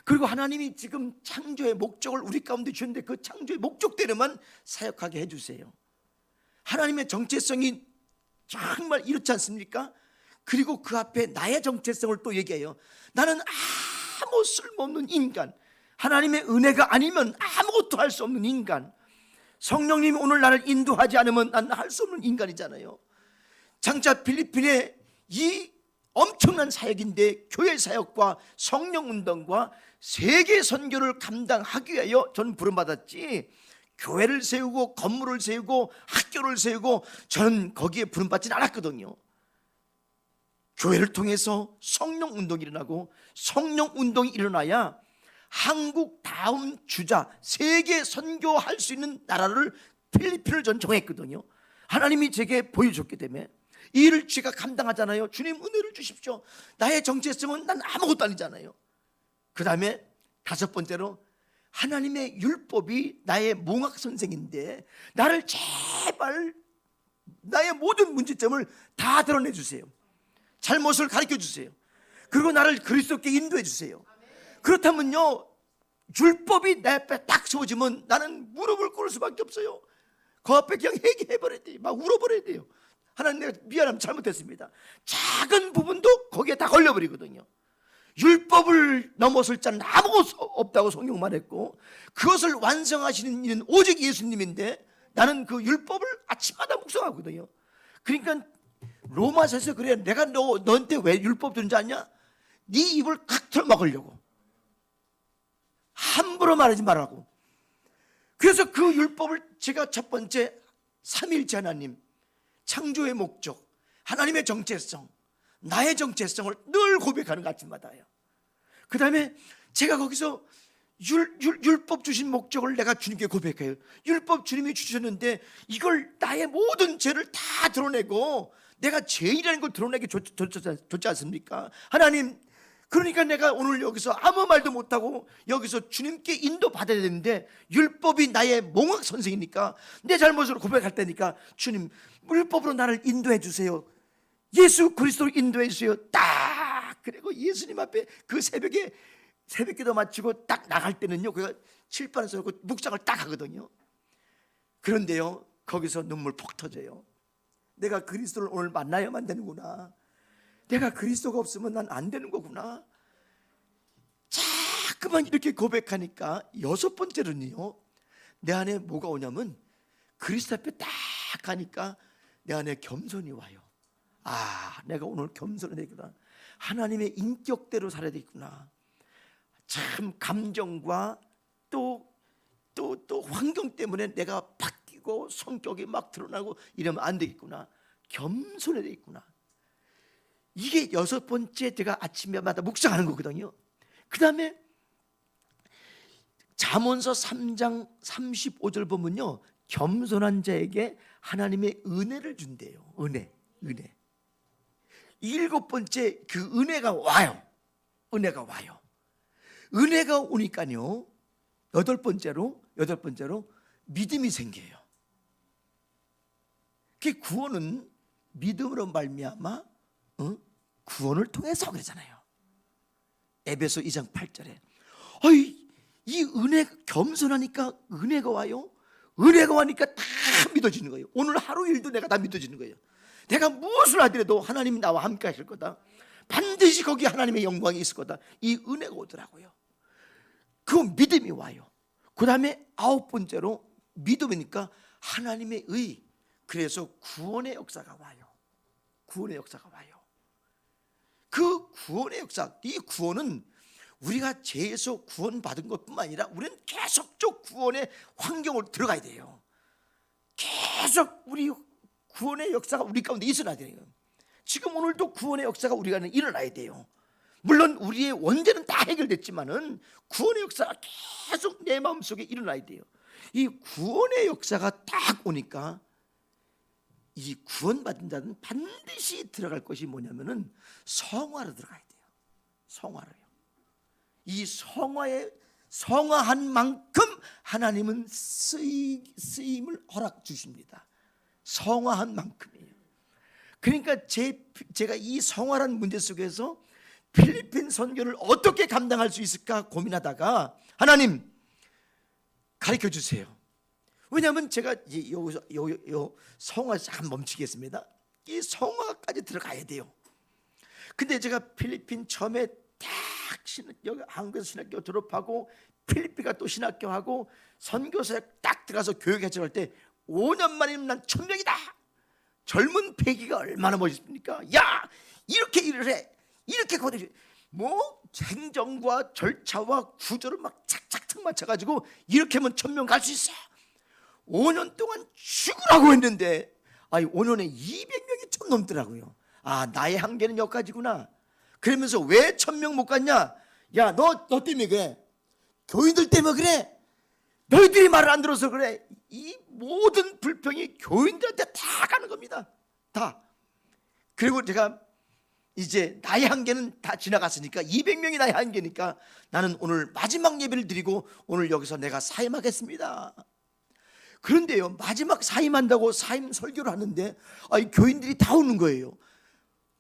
그리고 하나님이 지금 창조의 목적을 우리 가운데 주셨는데 그 창조의 목적대로만 사역하게 해주세요. 하나님의 정체성이 정말 이렇지 않습니까? 그리고 그 앞에 나의 정체성을 또 얘기해요. 나는 아무 쓸모없는 인간, 하나님의 은혜가 아니면 아무것도 할 수 없는 인간, 성령님이 오늘 나를 인도하지 않으면 난 할 수 없는 인간이잖아요. 장차 필리핀의 이 엄청난 사역인데 교회 사역과 성령 운동과 세계 선교를 감당하기 위하여 저는 부름받았지, 교회를 세우고 건물을 세우고 학교를 세우고 저는 거기에 부름받지는 않았거든요. 교회를 통해서 성령 운동이 일어나고 성령 운동이 일어나야 한국 다음 주자 세계 선교할 수 있는 나라를 필리핀을 전 정했거든요. 하나님이 제게 보여줬기 때문에 이 일을 제가 감당하잖아요. 주님 은혜를 주십시오. 나의 정체성은 난 아무것도 아니잖아요. 그 다음에 5번째로 하나님의 율법이 나의 몽학 선생인데 나를 제발 나의 모든 문제점을 다 드러내 주세요. 잘못을 가르쳐 주세요. 그리고 나를 그리스도께 인도해 주세요. 그렇다면요, 율법이 내 앞에 딱 세워지면 나는 무릎을 꿇을 수밖에 없어요. 그 앞에 그냥 회개해버려야 돼요. 막 울어버려야 돼요. 하나님, 내가 미안하면 잘못했습니다. 작은 부분도 거기에 다 걸려버리거든요. 율법을 넘어설 자는 아무것도 없다고 성경 말했고, 그것을 완성하시는 이는 오직 예수님인데, 나는 그 율법을 아침마다 묵상하거든요. 그러니까 로마서에서 그래, 내가 너한테 왜 율법 주는지 아냐? 네 입을 칵 틀어막으려고, 함부로 말하지 말라고. 그래서 그 율법을 제가 첫 번째 삼위일체 하나님, 창조의 목적, 하나님의 정체성, 나의 정체성을 늘 고백하는 것 아침마다요. 그 다음에 제가 거기서 율법 주신 목적을 내가 주님께 고백해요. 율법 주님이 주셨는데 이걸 나의 모든 죄를 다 드러내고 내가 죄인이라는 걸 드러내기 좋지 않습니까? 하나님, 그러니까 내가 오늘 여기서 아무 말도 못하고 여기서 주님께 인도받아야 되는데, 율법이 나의 몽학 선생이니까 내 잘못을 고백할 때니까 주님, 율법으로 나를 인도해 주세요. 예수 그리스도로 인도해 주세요. 딱! 그리고 예수님 앞에 그 새벽에 새벽기도 마치고 딱 나갈 때는요, 그가 칠판에서 놓고 묵상을 딱 하거든요. 그런데요, 거기서 눈물 폭 터져요. 내가 그리스도를 오늘 만나야만 되는구나. 내가 그리스도가 없으면 난 안 되는 거구나. 자꾸만 이렇게 고백하니까 여섯 번째로는요, 내 안에 뭐가 오냐면, 그리스도 앞에 딱 가니까 내 안에 겸손이 와요. 아, 내가 오늘 겸손해야 되겠구나. 하나님의 인격대로 살아야 되겠구나. 참 감정과 또 환경 때문에 내가 바뀌고 성격이 막 드러나고 이러면 안 되겠구나. 겸손해야 되겠구나. 이게 여섯 번째 제가 아침마다 묵상하는 거거든요. 그 다음에 잠언서 3장 35절 보면요, 겸손한 자에게 하나님의 은혜를 준대요. 은혜. 일곱 번째, 그 은혜가 와요. 은혜가 오니까요, 여덟 번째로 믿음이 생겨요. 그 구원은 믿음으로 말미암아 구원을 통해서 그러잖아요. 에베소 2장 8절에 이 은혜, 겸손하니까 은혜가 와요. 은혜가 와니까 다 믿어지는 거예요. 오늘 하루 일도 내가 다 믿어지는 거예요. 내가 무엇을 하더라도 하나님이 나와 함께 하실 거다. 반드시 거기 하나님의 영광이 있을 거다. 이 은혜가 오더라고요. 그 믿음이 와요. 그 다음에 아홉 번째로 믿음이니까 하나님의 의. 그래서 구원의 역사가 와요. 그 구원의 역사, 이 구원은 우리가 죄에서 구원받은 것뿐만 아니라 우리는 계속적 구원의 환경으로 들어가야 돼요. 계속 우리 구원의 역사가 우리 가운데 있어야 돼요. 지금 오늘도 구원의 역사가 우리 가운데 일어나야 돼요. 물론 우리의 원죄는 다 해결됐지만은 구원의 역사가 계속 내 마음속에 일어나야 돼요. 이 구원의 역사가 딱 오니까 이 구원받은 자는 반드시 들어갈 것이 뭐냐면은 성화로 들어가야 돼요. 성화로요. 이 성화한 만큼 하나님은 쓰임을 허락 주십니다. 성화한 만큼이에요. 그러니까 제가 이 성화라는 문제 속에서 필리핀 선교를 어떻게 감당할 수 있을까 고민하다가, 하나님 가르쳐 주세요. 왜냐하면 제가 여기서 성화 잠깐 멈추겠습니다. 이 성화까지 들어가야 돼요. 근데 제가 필리핀 처음에 딱 여기 한국에서 신학교 졸업하고 필리핀가 또 신학교 하고 선교사에 딱 들어가서 교육해줄 때 5년 만이면 난 천명이다. 젊은 패기가 얼마나 멋있습니까? 야, 이렇게 일을 해. 이렇게 거듭 뭐 행정과 절차와 구조를 막 착착착 맞춰가지고 이렇게 하면 1000명 갈 수 있어. 5년 동안 죽으라고 했는데 5년에 200명이 좀 넘더라고요. 아, 나의 한계는 여기까지구나. 그러면서 왜 1000명 못 갔냐? 야, 너 때문에 그래. 교인들 때문에 그래. 너희들이 말을 안 들어서 그래. 이 모든 불평이 교인들한테 다 가는 겁니다. 다. 그리고 제가 이제 나의 한계는 다 지나갔으니까 200명이 나의 한계니까 나는 오늘 마지막 예배를 드리고 오늘 여기서 내가 사임하겠습니다. 그런데요, 마지막 사임한다고 사임 설교를 하는데 교인들이 다 우는 거예요.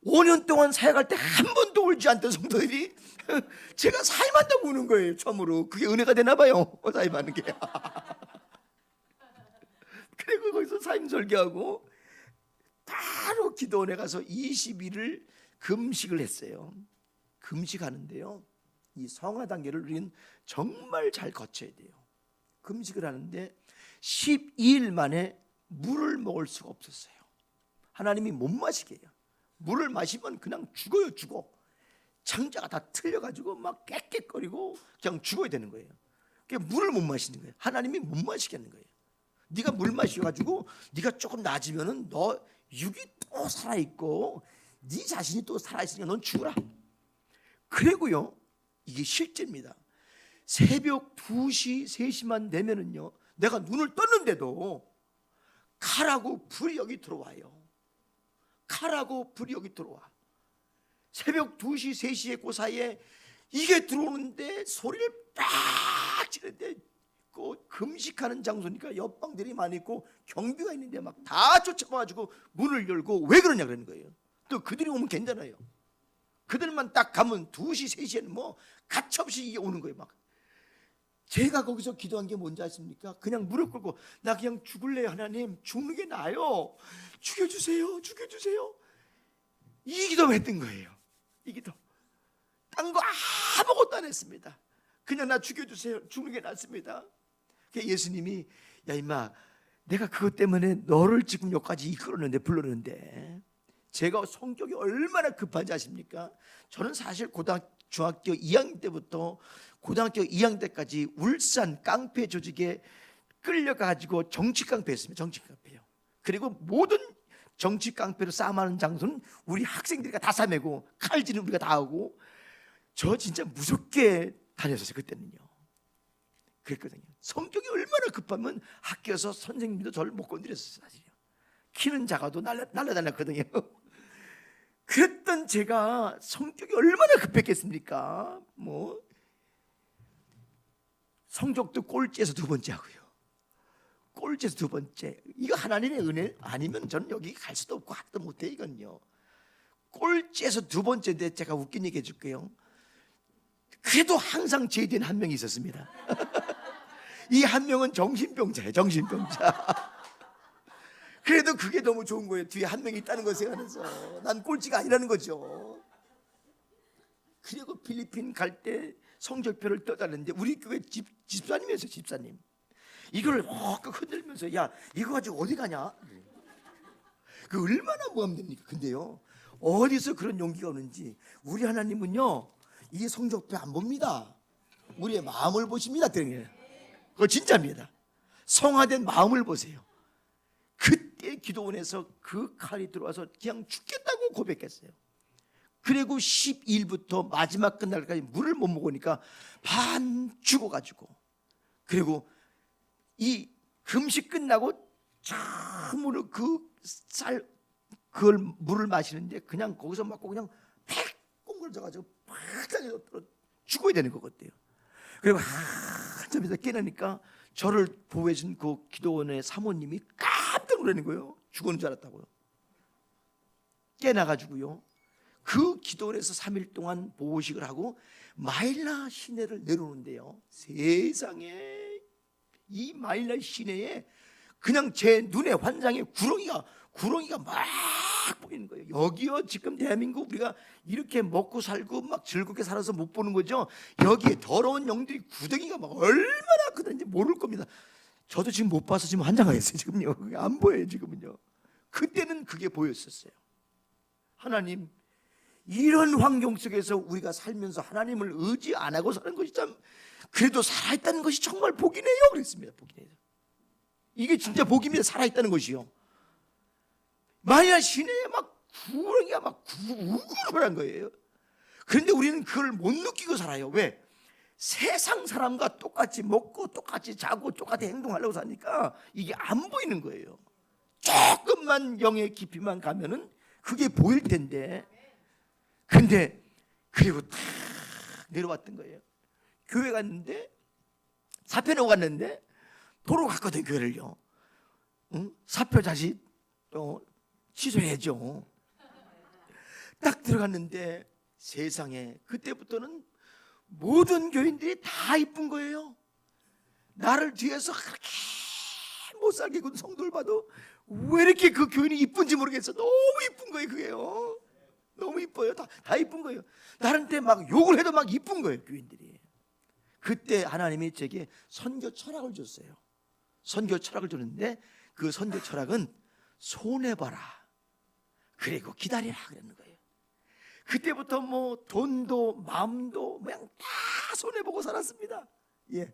5년 동안 사역할 때 한 번도 울지 않던 성도들이 제가 사임한다고 우는 거예요. 처음으로. 그게 은혜가 되나 봐요. 사임하는 게. 그리고 거기서 사임설교하고 바로 기도원에 가서 20일을 금식을 했어요. 금식하는데요, 이 성화 단계를 우리는 정말 잘 거쳐야 돼요. 금식을 하는데 12일 만에 물을 먹을 수가 없었어요. 하나님이 못 마시게 해요. 물을 마시면 그냥 죽어요. 죽어. 창자가 다 틀려가지고 막 깨끗거리고 그냥 죽어야 되는 거예요. 그러니까 물을 못 마시는 거예요. 하나님이 못 마시게 하는 거예요. 네가 물 마셔가지고 네가 조금 나아지면은 너 육이 또 살아있고 네 자신이 또 살아있으니까 넌 죽어라. 그리고요, 이게 실제입니다. 새벽 2시, 3시만 되면은요, 내가 눈을 떴는데도 칼하고 불이 여기 들어와요. 칼하고 불이 여기 들어와. 새벽 2시, 3시에 그 사이에 이게 들어오는데 소리를 빡 치는데 그 금식하는 장소니까 옆방들이 많이 있고 경비가 있는데 막 다 쫓아와가지고 문을 열고 왜 그러냐 그러는 거예요. 또 그들이 오면 괜찮아요. 그들만 딱 가면 2시, 3시에는 뭐 가차없이 이게 오는 거예요. 막 제가 거기서 기도한 게 뭔지 아십니까? 그냥 무릎 꿇고 나 그냥 죽을래요. 하나님, 죽는 게 나아요. 죽여주세요. 죽여주세요. 이 기도만 했던 거예요. 이 기도. 딴 거 아무것도 안 했습니다. 그냥 나 죽여주세요. 죽는 게 낫습니다. 예수님이 야 임마, 내가 그것 때문에 너를 지금 여기까지 이끌었는데, 불렀는데 제가 성격이 얼마나 급한지 아십니까? 저는 사실 중학교 2학년 때부터 고등학교 2학년 때까지 울산 깡패 조직에 끌려가지고 정치 깡패였습니다. 정치 깡패요. 그리고 모든 정치 깡패로 싸움하는 장소는 우리 학생들이 다 싸매고 칼질은 우리가 다 하고, 저 진짜 무섭게 다녔었어요. 그때는요. 그랬거든요. 성격이 얼마나 급하면 학교에서 선생님도 저를 못 건드렸어요. 사실요. 키는 작아도 날라다녔거든요. 그랬던 제가 성격이 얼마나 급했겠습니까? 뭐 성적도 꼴찌에서 2번째 하고요. 꼴찌에서 2번째. 이거 하나님의 은혜 아니면 저는 여기 갈 수도 없고 하도 못해. 이건요. 꼴찌에서 2번째인데 제가 웃긴 얘기 해줄게요. 그래도 항상 제 뒤에는 한 명이 있었습니다. 이 한 명은 정신병자예요. 정신병자. 그래도 그게 너무 좋은 거예요. 뒤에 한 명이 있다는 걸 생각하면서 난 꼴찌가 아니라는 거죠. 그리고 필리핀 갈 때 성적표를 떠달는데 우리 교회 집사님이었어요. 집사님. 이걸 확 흔들면서 야 이거 가지고 어디 가냐? 그 얼마나 모함됩니까? 근데요, 어디서 그런 용기가 오는지, 우리 하나님은요 이 성적표 안 봅니다. 우리의 마음을 보십니다. 그거 진짜입니다. 성화된 마음을 보세요. 그때 기도원에서 그 칼이 들어와서 그냥 죽겠다고 고백했어요. 그리고 12일부터 마지막 끝날까지 물을 못 먹으니까 반 죽어가지고, 그리고 이 금식 끝나고 처음으로 그걸 물을 마시는데 그냥 거기서 맞고 그냥 팍 꽁그러져가지고 팍 죽어야 되는 것 같아요. 그리고 한참 있다 깨나니까 저를 보호해준 그 기도원의 사모님이 깜짝 놀라는 거예요. 죽었는 줄 알았다고요. 깨나가지고요, 그 기도원에서 3일 동안 보호식을 하고 마일라 시내를 내려오는데요, 세상에 이 마일라 시내에 그냥 제 눈에 환상에 구렁이가 막 보이는 거예요. 여기요, 지금 대한민국 우리가 이렇게 먹고 살고 막 즐겁게 살아서 못 보는 거죠. 여기에 더러운 영들이 구덩이가 막 얼마나 크다는지 모를 겁니다. 저도 지금 못 봐서 지금 환장하겠어요. 지금요, 안 보여요. 지금은요. 그때는 그게 보였었어요. 하나님, 이런 환경 속에서 우리가 살면서 하나님을 의지 안 하고 사는 것이 참 그래도 살아있다는 것이 정말 복이네요. 그랬습니다. 복이네요. 이게 진짜 복입니다. 살아있다는 것이요. 마이나 시내에 막 구렁이가 막 우글우글한 거예요. 그런데 우리는 그걸 못 느끼고 살아요. 왜? 세상 사람과 똑같이 먹고 똑같이 자고 똑같이 행동하려고 사니까 이게 안 보이는 거예요. 조금만 영의 깊이만 가면은 그게 보일 텐데, 근데 그리고 탁 내려왔던 거예요. 교회 갔는데, 사표내고 갔는데 도로 갔거든. 교회를요. 사표 다시 취소해야죠. 딱 들어갔는데 세상에, 그때부터는 모든 교인들이 다 이쁜 거예요. 나를 뒤에서 그렇게 살게 군 성도를 봐도 왜 이렇게 그 교인이 이쁜지 모르겠어. 너무 이쁜 거예요. 그게요. 너무 이뻐요. 다 이쁜 거예요. 나한테 막 욕을 해도 막 이쁜 거예요. 교인들이. 그때 하나님이 제게 선교 철학을 줬어요. 선교 철학을 줬는데 그 선교 철학은 손해봐라, 그리고 기다리라 그랬는 거예요. 그때부터 뭐 돈도 마음도 그냥 다 손해보고 살았습니다. 예.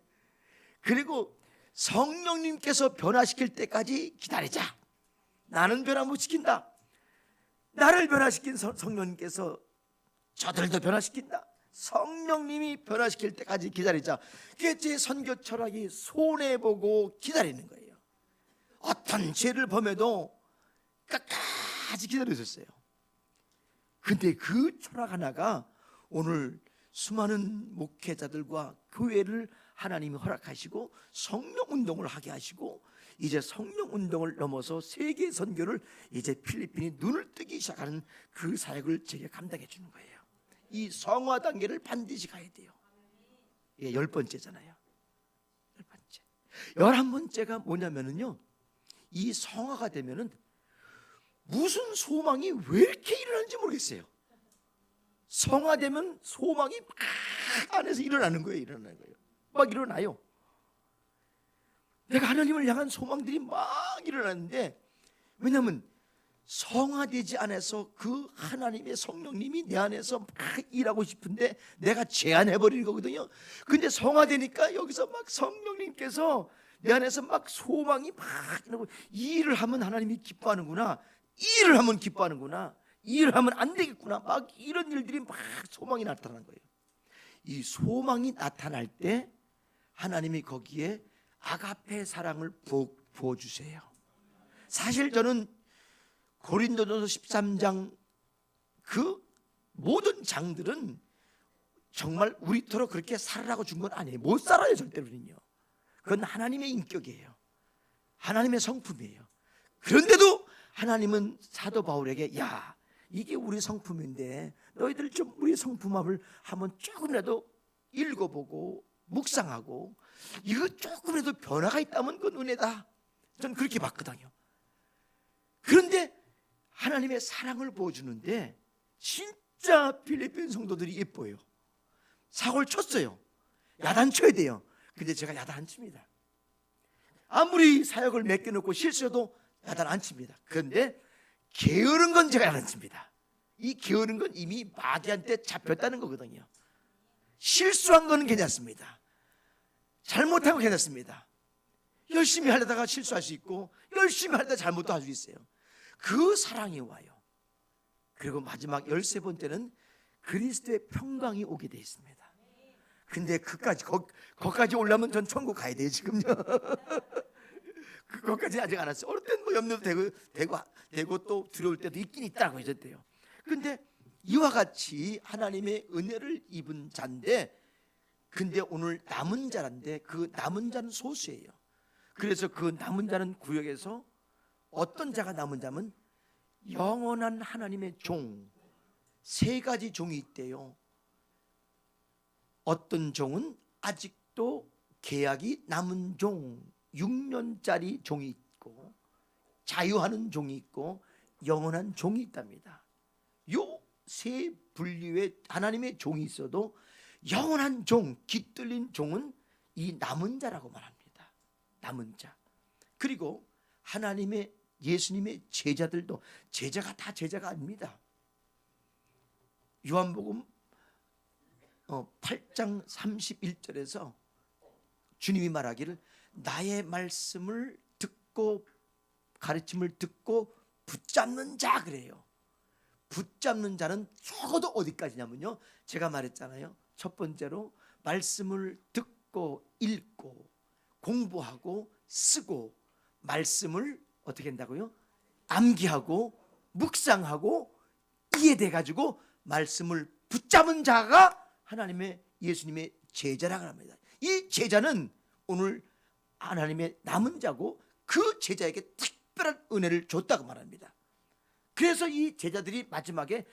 그리고 성령님께서 변화시킬 때까지 기다리자. 나는 변화 못 시킨다. 나를 변화시킨 성령님께서 저들도 변화시킨다. 성령님이 변화시킬 때까지 기다리자. 그게 제 선교 철학이 손해보고 기다리는 거예요. 어떤 죄를 범해도 끝까지 기다려줬어요. 근데 그 철학 하나가 오늘 수많은 목회자들과 교회를 하나님이 허락하시고 성령 운동을 하게 하시고, 이제 성령 운동을 넘어서 세계 선교를 이제 필리핀이 눈을 뜨기 시작하는 그 사역을 제게 감당해 주는 거예요. 이 성화 단계를 반드시 가야 돼요. 예, 10번째잖아요. 10번째. 11번째가 뭐냐면은요, 이 성화가 되면은 무슨 소망이 왜 이렇게 일어나는지 모르겠어요. 성화되면 소망이 막 안에서 일어나는 거예요. 일어나는 거예요. 막 일어나요. 내가 하나님을 향한 소망들이 막 일어나는데, 왜냐하면 성화되지 않아서 그 하나님의 성령님이 내 안에서 막 일하고 싶은데 내가 제한해버리는 거거든요. 근데 성화되니까 여기서 막 성령님께서 내 안에서 막 소망이 막 일어나고, 이 일을 하면 하나님이 기뻐하는구나, 이 일을 하면 기뻐하는구나, 이 일을 하면 안 되겠구나, 막 이런 일들이 막 소망이 나타나는 거예요. 이 소망이 나타날 때 하나님이 거기에 아가페 사랑을 부어주세요. 사실 저는 고린도전서 13장 그 모든 장들은 정말 우리처럼 그렇게 살아라고 준 건 아니에요. 못 살아요, 절대로는요. 그건 하나님의 인격이에요. 하나님의 성품이에요. 그런데도 하나님은 사도 바울에게, 야, 이게 우리 성품인데 너희들 좀 우리 성품합을 한번 조금이라도 읽어보고 묵상하고, 이거 조금이라도 변화가 있다면 그건 은혜다. 저는 그렇게 봤거든요. 그런데 하나님의 사랑을 보여주는데 진짜 필리핀 성도들이 예뻐요. 사고를 쳤어요. 야단쳐야 돼요. 근데 제가 야단 안 칩니다. 아무리 사역을 맡겨놓고 실수해도 야단 안 칩니다. 그런데 게으른 건 제가 야단 칩니다. 이 게으른 건 이미 마귀한테 잡혔다는 거거든요. 실수한 거는 괜찮습니다. 잘못한 건 괜찮습니다. 열심히 하려다가 실수할 수 있고, 열심히 하려다 잘못도 할 수 있어요. 그 사랑이 와요. 그리고 마지막 13번째는 그리스도의 평강이 오게 되어 있습니다. 근데 거기까지 올라면 전 천국 가야 돼요, 지금요. 그것까지 아직 안 왔어요. 어릴 땐 뭐 염려도 되고 또 두려울 때도 있긴 있다고 하셨대요. 근데 이와 같이 하나님의 은혜를 입은 자인데, 근데 오늘 남은 자란데 그 남은 자는 소수예요. 그래서 그 남은 자는 구역에서 어떤 자가 남은 자면 영원한 하나님의 종, 3가지 종이 있대요. 어떤 종은 아직도 계약이 남은 종, 6년짜리 종이 있고, 자유하는 종이 있고, 영원한 종이 있답니다. 요 3 분류의 하나님의 종이 있어도 영원한 종, 깃들린 종은 이 남은 자라고 말합니다. 남은 자. 그리고 하나님의 예수님의 제자들도, 제자가 다 제자가 아닙니다. 요한복음 8장 31절에서 주님이 말하기를, 나의 말씀을 듣고 가르침을 듣고 붙잡는 자 그래요. 붙잡는 자는 적어도 어디까지냐면요, 제가 말했잖아요. 첫 번째로 말씀을 듣고 읽고 공부하고 쓰고, 말씀을 어떻게 한다고요? 암기하고 묵상하고 이해돼 가지고 말씀을 붙잡은 자가 하나님의 예수님의 제자라고 합니다. 이 제자는 오늘 하나님의 남은 자고, 그 제자에게 특별한 은혜를 줬다고 말합니다. 그래서 이 제자들이 마지막에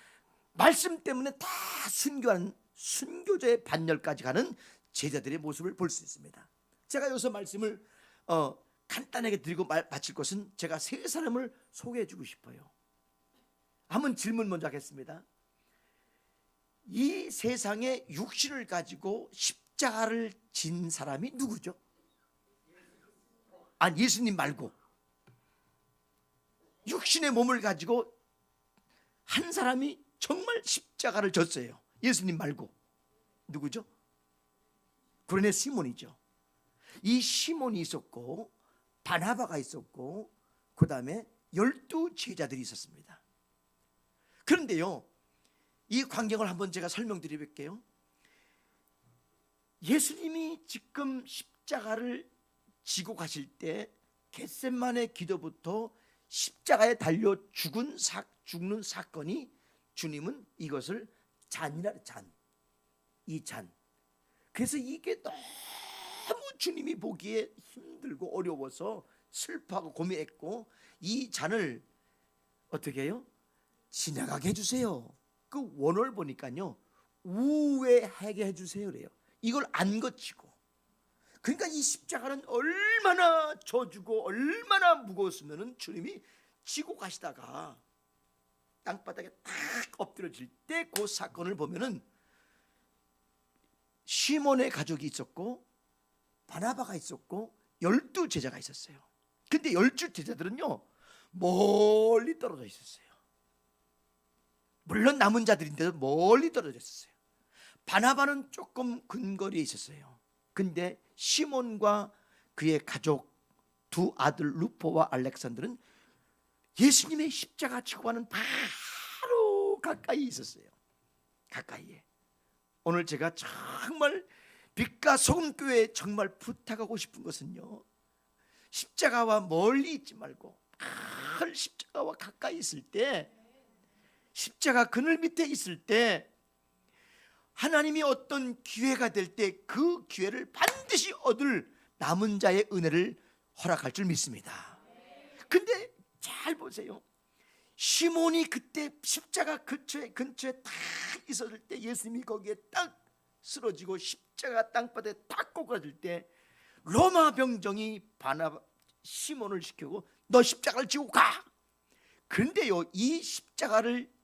말씀 때문에 다 순교하는 순교자의 반열까지 가는 제자들의 모습을 볼 수 있습니다. 제가 여기서 말씀을 간단하게 드리고 마칠 것은 제가 세 사람을 소개해 주고 싶어요. 한번 질문 먼저 하겠습니다. 이 세상에 육신을 가지고 십자가를 진 사람이 누구죠? 아니, 예수님 말고 육신의 몸을 가지고 한 사람이 정말 십자가를 졌어요. 예수님 말고 누구죠? 구레네 시몬이죠. 이 시몬이 있었고 바나바가 있었고 그 다음에 12 제자들이 있었습니다. 그런데요, 이 광경을 한번 제가 설명드려볼게요. 예수님이 지금 십자가를 지고 가실 때 겟세마네 기도부터 십자가에 달려 죽는 사건이, 주님은 이것을 잔이라, 이 잔. 그래서 이게 너무 주님이 보기에 힘들고 어려워서 슬퍼하고 고민했고, 이 잔을 어떻게 해요? 지나가게 해주세요. 그 원어를 보니까요, 우회하게 해주세요 그래요. 이걸 안 거치고. 그러니까 이 십자가는 얼마나 져주고 얼마나 무거웠으면 주님이 지고 가시다가 땅바닥에 딱 엎드려질 때 그 사건을 보면은 시몬의 가족이 있었고 바나바가 있었고 12 제자가 있었어요. 근데 12 제자들은요 멀리 떨어져 있었어요. 물론 남은 자들인데도 멀리 떨어져 있었어요. 바나바는 조금 근거리에 있었어요. 근데 시몬과 그의 가족 두 아들 루포와 알렉산더는 예수님의 십자가 지고 가는 바로 가까이 있었어요. 가까이에. 오늘 제가 정말 빛과 소금 교회에 정말 부탁하고 싶은 것은요, 십자가와 멀리 있지 말고 바로 십자가와 가까이 있을 때, 십자가 그늘 밑에 있을 때 하나님이 어떤 기회가 될 때 그 기회를 반드시 얻을 남은 자의 은혜를 허락할 줄 믿습니다. 근데 잘 보세요. 시몬이 그때 십자가 근처에 딱 있었을 때 예수님이 거기에 딱 쓰러지고 십자가 땅바닥에 딱 꼬꾸라질 때 로마 병정이 시몬을 시키고 너 십자가를 지고 가. 그런데요, 이 십자가를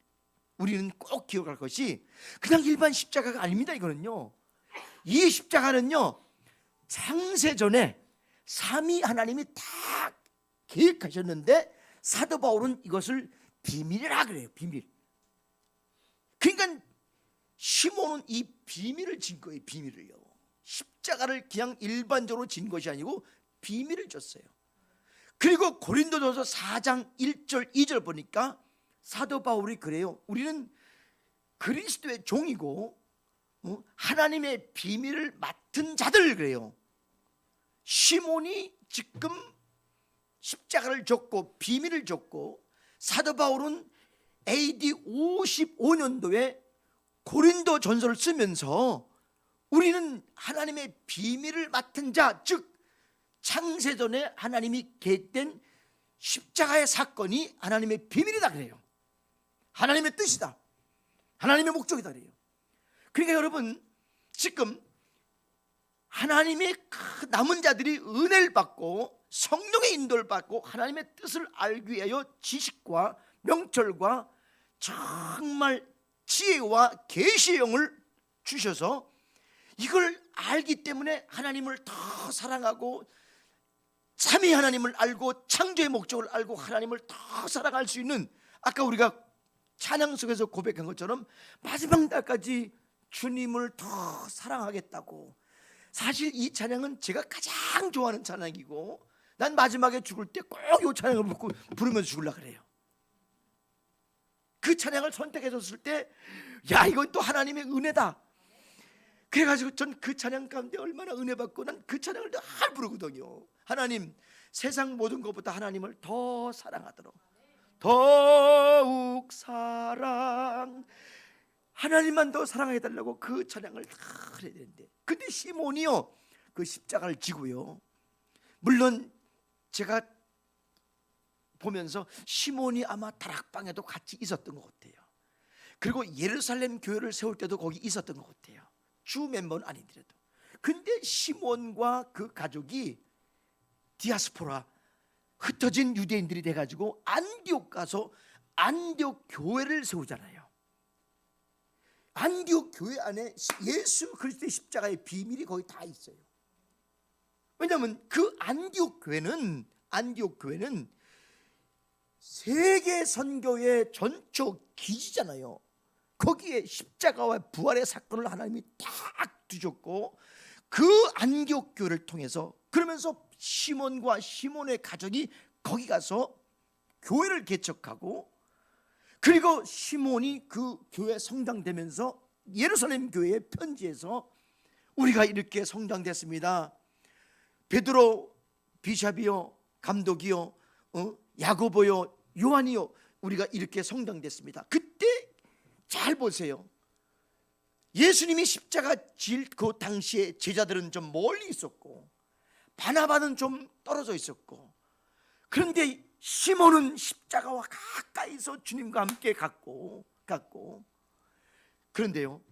우리는 꼭 기억할 것이 그냥 일반 십자가가 아닙니다. 이거는요, 이 십자가는요 창세전에 삼위 하나님이 다 계획하셨는데 사도 바울은 이것을 비밀이라 그래요. 비밀. 그러니까 시몬은 이 비밀을 진 거예요. 비밀을요. 십자가를 그냥 일반적으로 진 것이 아니고 비밀을 줬어요. 그리고 고린도전서 4장 1절 2절 보니까 사도 바울이 그래요. 우리는 그리스도의 종이고 하나님의 비밀을 맡은 자들 그래요. 시몬이 지금 십자가를 줬고 비밀을 줬고, 사도 바울은 AD 55년도에 고린도 전서를 쓰면서 우리는 하나님의 비밀을 맡은 자, 즉 창세전에 하나님이 계획된 십자가의 사건이 하나님의 비밀이다 그래요. 하나님의 뜻이다, 하나님의 목적이다 그래요. 그러니까 여러분, 지금 하나님의 그 남은 자들이 은혜를 받고 성령의 인도를 받고 하나님의 뜻을 알기 위하여 지식과 명철과 정말 지혜와 계시의 영을 주셔서 이걸 알기 때문에 하나님을 더 사랑하고 삼위 하나님을 알고 창조의 목적을 알고 하나님을 더 사랑할 수 있는, 아까 우리가 찬양 속에서 고백한 것처럼 마지막 날까지 주님을 더 사랑하겠다고. 사실 이 찬양은 제가 가장 좋아하는 찬양이고 난 마지막에 죽을 때 꼭 이 찬양을 부르면서 죽으려고 그래요. 그 찬양을 선택해줬을 때 야, 이건 또 하나님의 은혜다. 그래가지고 전 그 찬양 가운데 얼마나 은혜 받고 난 그 찬양을 늘 부르거든요. 하나님, 세상 모든 것보다 하나님을 더 사랑하도록, 더욱 사랑, 하나님만 더 사랑해 달라고 그 찬양을 다 해야 되는데, 근데 시몬이요 그 십자가를 지고요, 물론 제가 보면서 시몬이 아마 다락방에도 같이 있었던 것 같아요. 그리고 예루살렘 교회를 세울 때도 거기 있었던 것 같아요. 주 멤버는 아니더라도. 근데 시몬과 그 가족이 디아스포라 흩어진 유대인들이 돼가지고 안디옥 가서 안디옥 교회를 세우잖아요. 안디옥 교회 안에 예수 그리스도의 십자가의 비밀이 거의 다 있어요. 왜냐하면 그 안디옥 교회는 세계 선교의 전적 기지잖아요. 거기에 십자가와 부활의 사건을 하나님이 딱 두셨고, 그 안디옥 교회를 통해서, 그러면서 시몬과 시몬의 가족이 거기 가서 교회를 개척하고, 그리고 시몬이 그 교회 성장되면서 예루살렘 교회에 편지해서 우리가 이렇게 성장됐습니다. 베드로 비샵이요, 감독이요, 야고보요, 요한이요, 우리가 이렇게 성장됐습니다. 그때 잘 보세요. 예수님이 십자가 질 그 당시에 제자들은 좀 멀리 있었고, 바나바는 좀 떨어져 있었고, 그런데 시몬은 십자가와 가까이서 주님과 함께 갔고, 그런데요,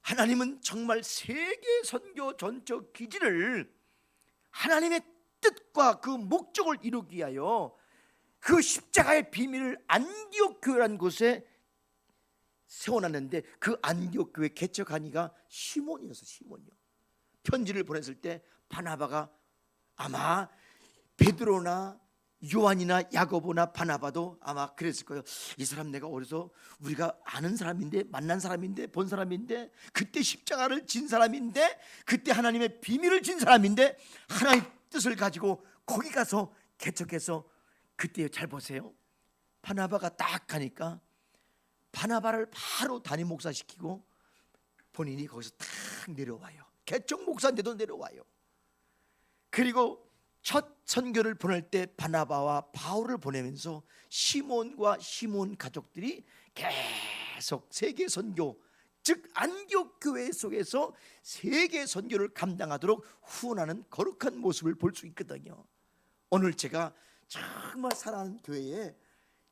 하나님은 정말 세계 선교 전적 기지를 하나님의 뜻과 그 목적을 이루기 위하여 그 십자가의 비밀을 안디옥 교회라는 곳에 세워놨는데, 그 안디옥 교회 개척하니가 시몬이요. 편지를 보냈을 때 바나바가 아마 베드로나 요한이나 야고보나 바나바도 아마 그랬을 거예요. 이 사람 내가 어디서 우리가 아는 사람인데, 만난 사람인데, 본 사람인데, 그때 십자가를 진 사람인데, 그때 하나님의 비밀을 진 사람인데, 하나님의 뜻을 가지고 거기 가서 개척해서, 그때 잘 보세요. 바나바가 딱 가니까 바나바를 바로 담임 목사 시키고 본인이 거기서 딱 내려와요. 개척 목사인데도 내려와요. 그리고 첫 선교를 보낼 때 바나바와 바울을 보내면서 시몬과 시몬 가족들이 계속 세계 선교, 즉 안디옥 교회 속에서 세계 선교를 감당하도록 후원하는 거룩한 모습을 볼 수 있거든요. 오늘 제가 정말 사랑하는 교회에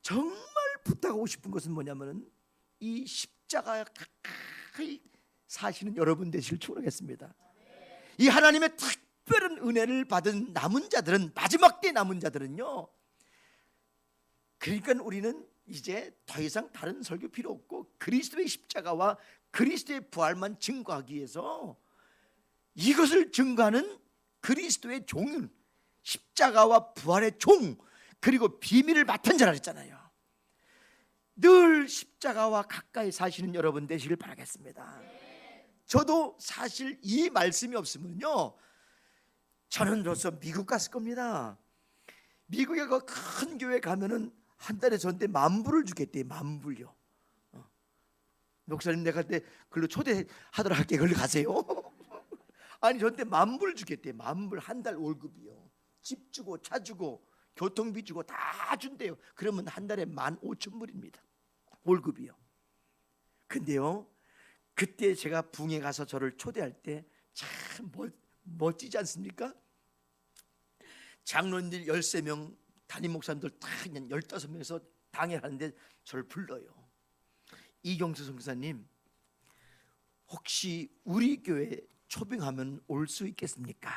정말 부탁하고 싶은 것은 뭐냐면은 이 십자가에 가까이 사시는 여러분 되시길 축원하겠습니다. 이 하나님의 특별한 은혜를 받은 남은 자들은, 마지막 때 남은 자들은요, 그러니까 우리는 이제 더 이상 다른 설교 필요 없고 그리스도의 십자가와 그리스도의 부활만 증거하기 위해서 이것을 증거하는 그리스도의 종은 십자가와 부활의 종, 그리고 비밀을 맡은 자라 했잖아요. 늘 십자가와 가까이 사시는 여러분 되시길 바라겠습니다. 저도 사실 이 말씀이 없으면요, 저는 벌써 미국 갔을 겁니다. 미국에 그 큰 교회 가면은 한 달에 저한테 $10,000을 주겠대. $10,000요. 목사님 내가 그때 글로 초대하도록 할게. 글로 가세요. 아니 저한테 $10,000 주겠대. $10,000 한 달 월급이요. 집 주고 차 주고 교통비 주고 다 준대요. 그러면 한 달에 $15,000입니다. 월급이요. 근데요, 그때 제가 부흥에 가서 저를 초대할 때 참 멋지지 않습니까? 장로님들 13명, 담임 목사님들 다 그냥 15명에서 당회하는데 저를 불러요. 이경수 선교사님, 혹시 우리 교회 초빙하면 올 수 있겠습니까?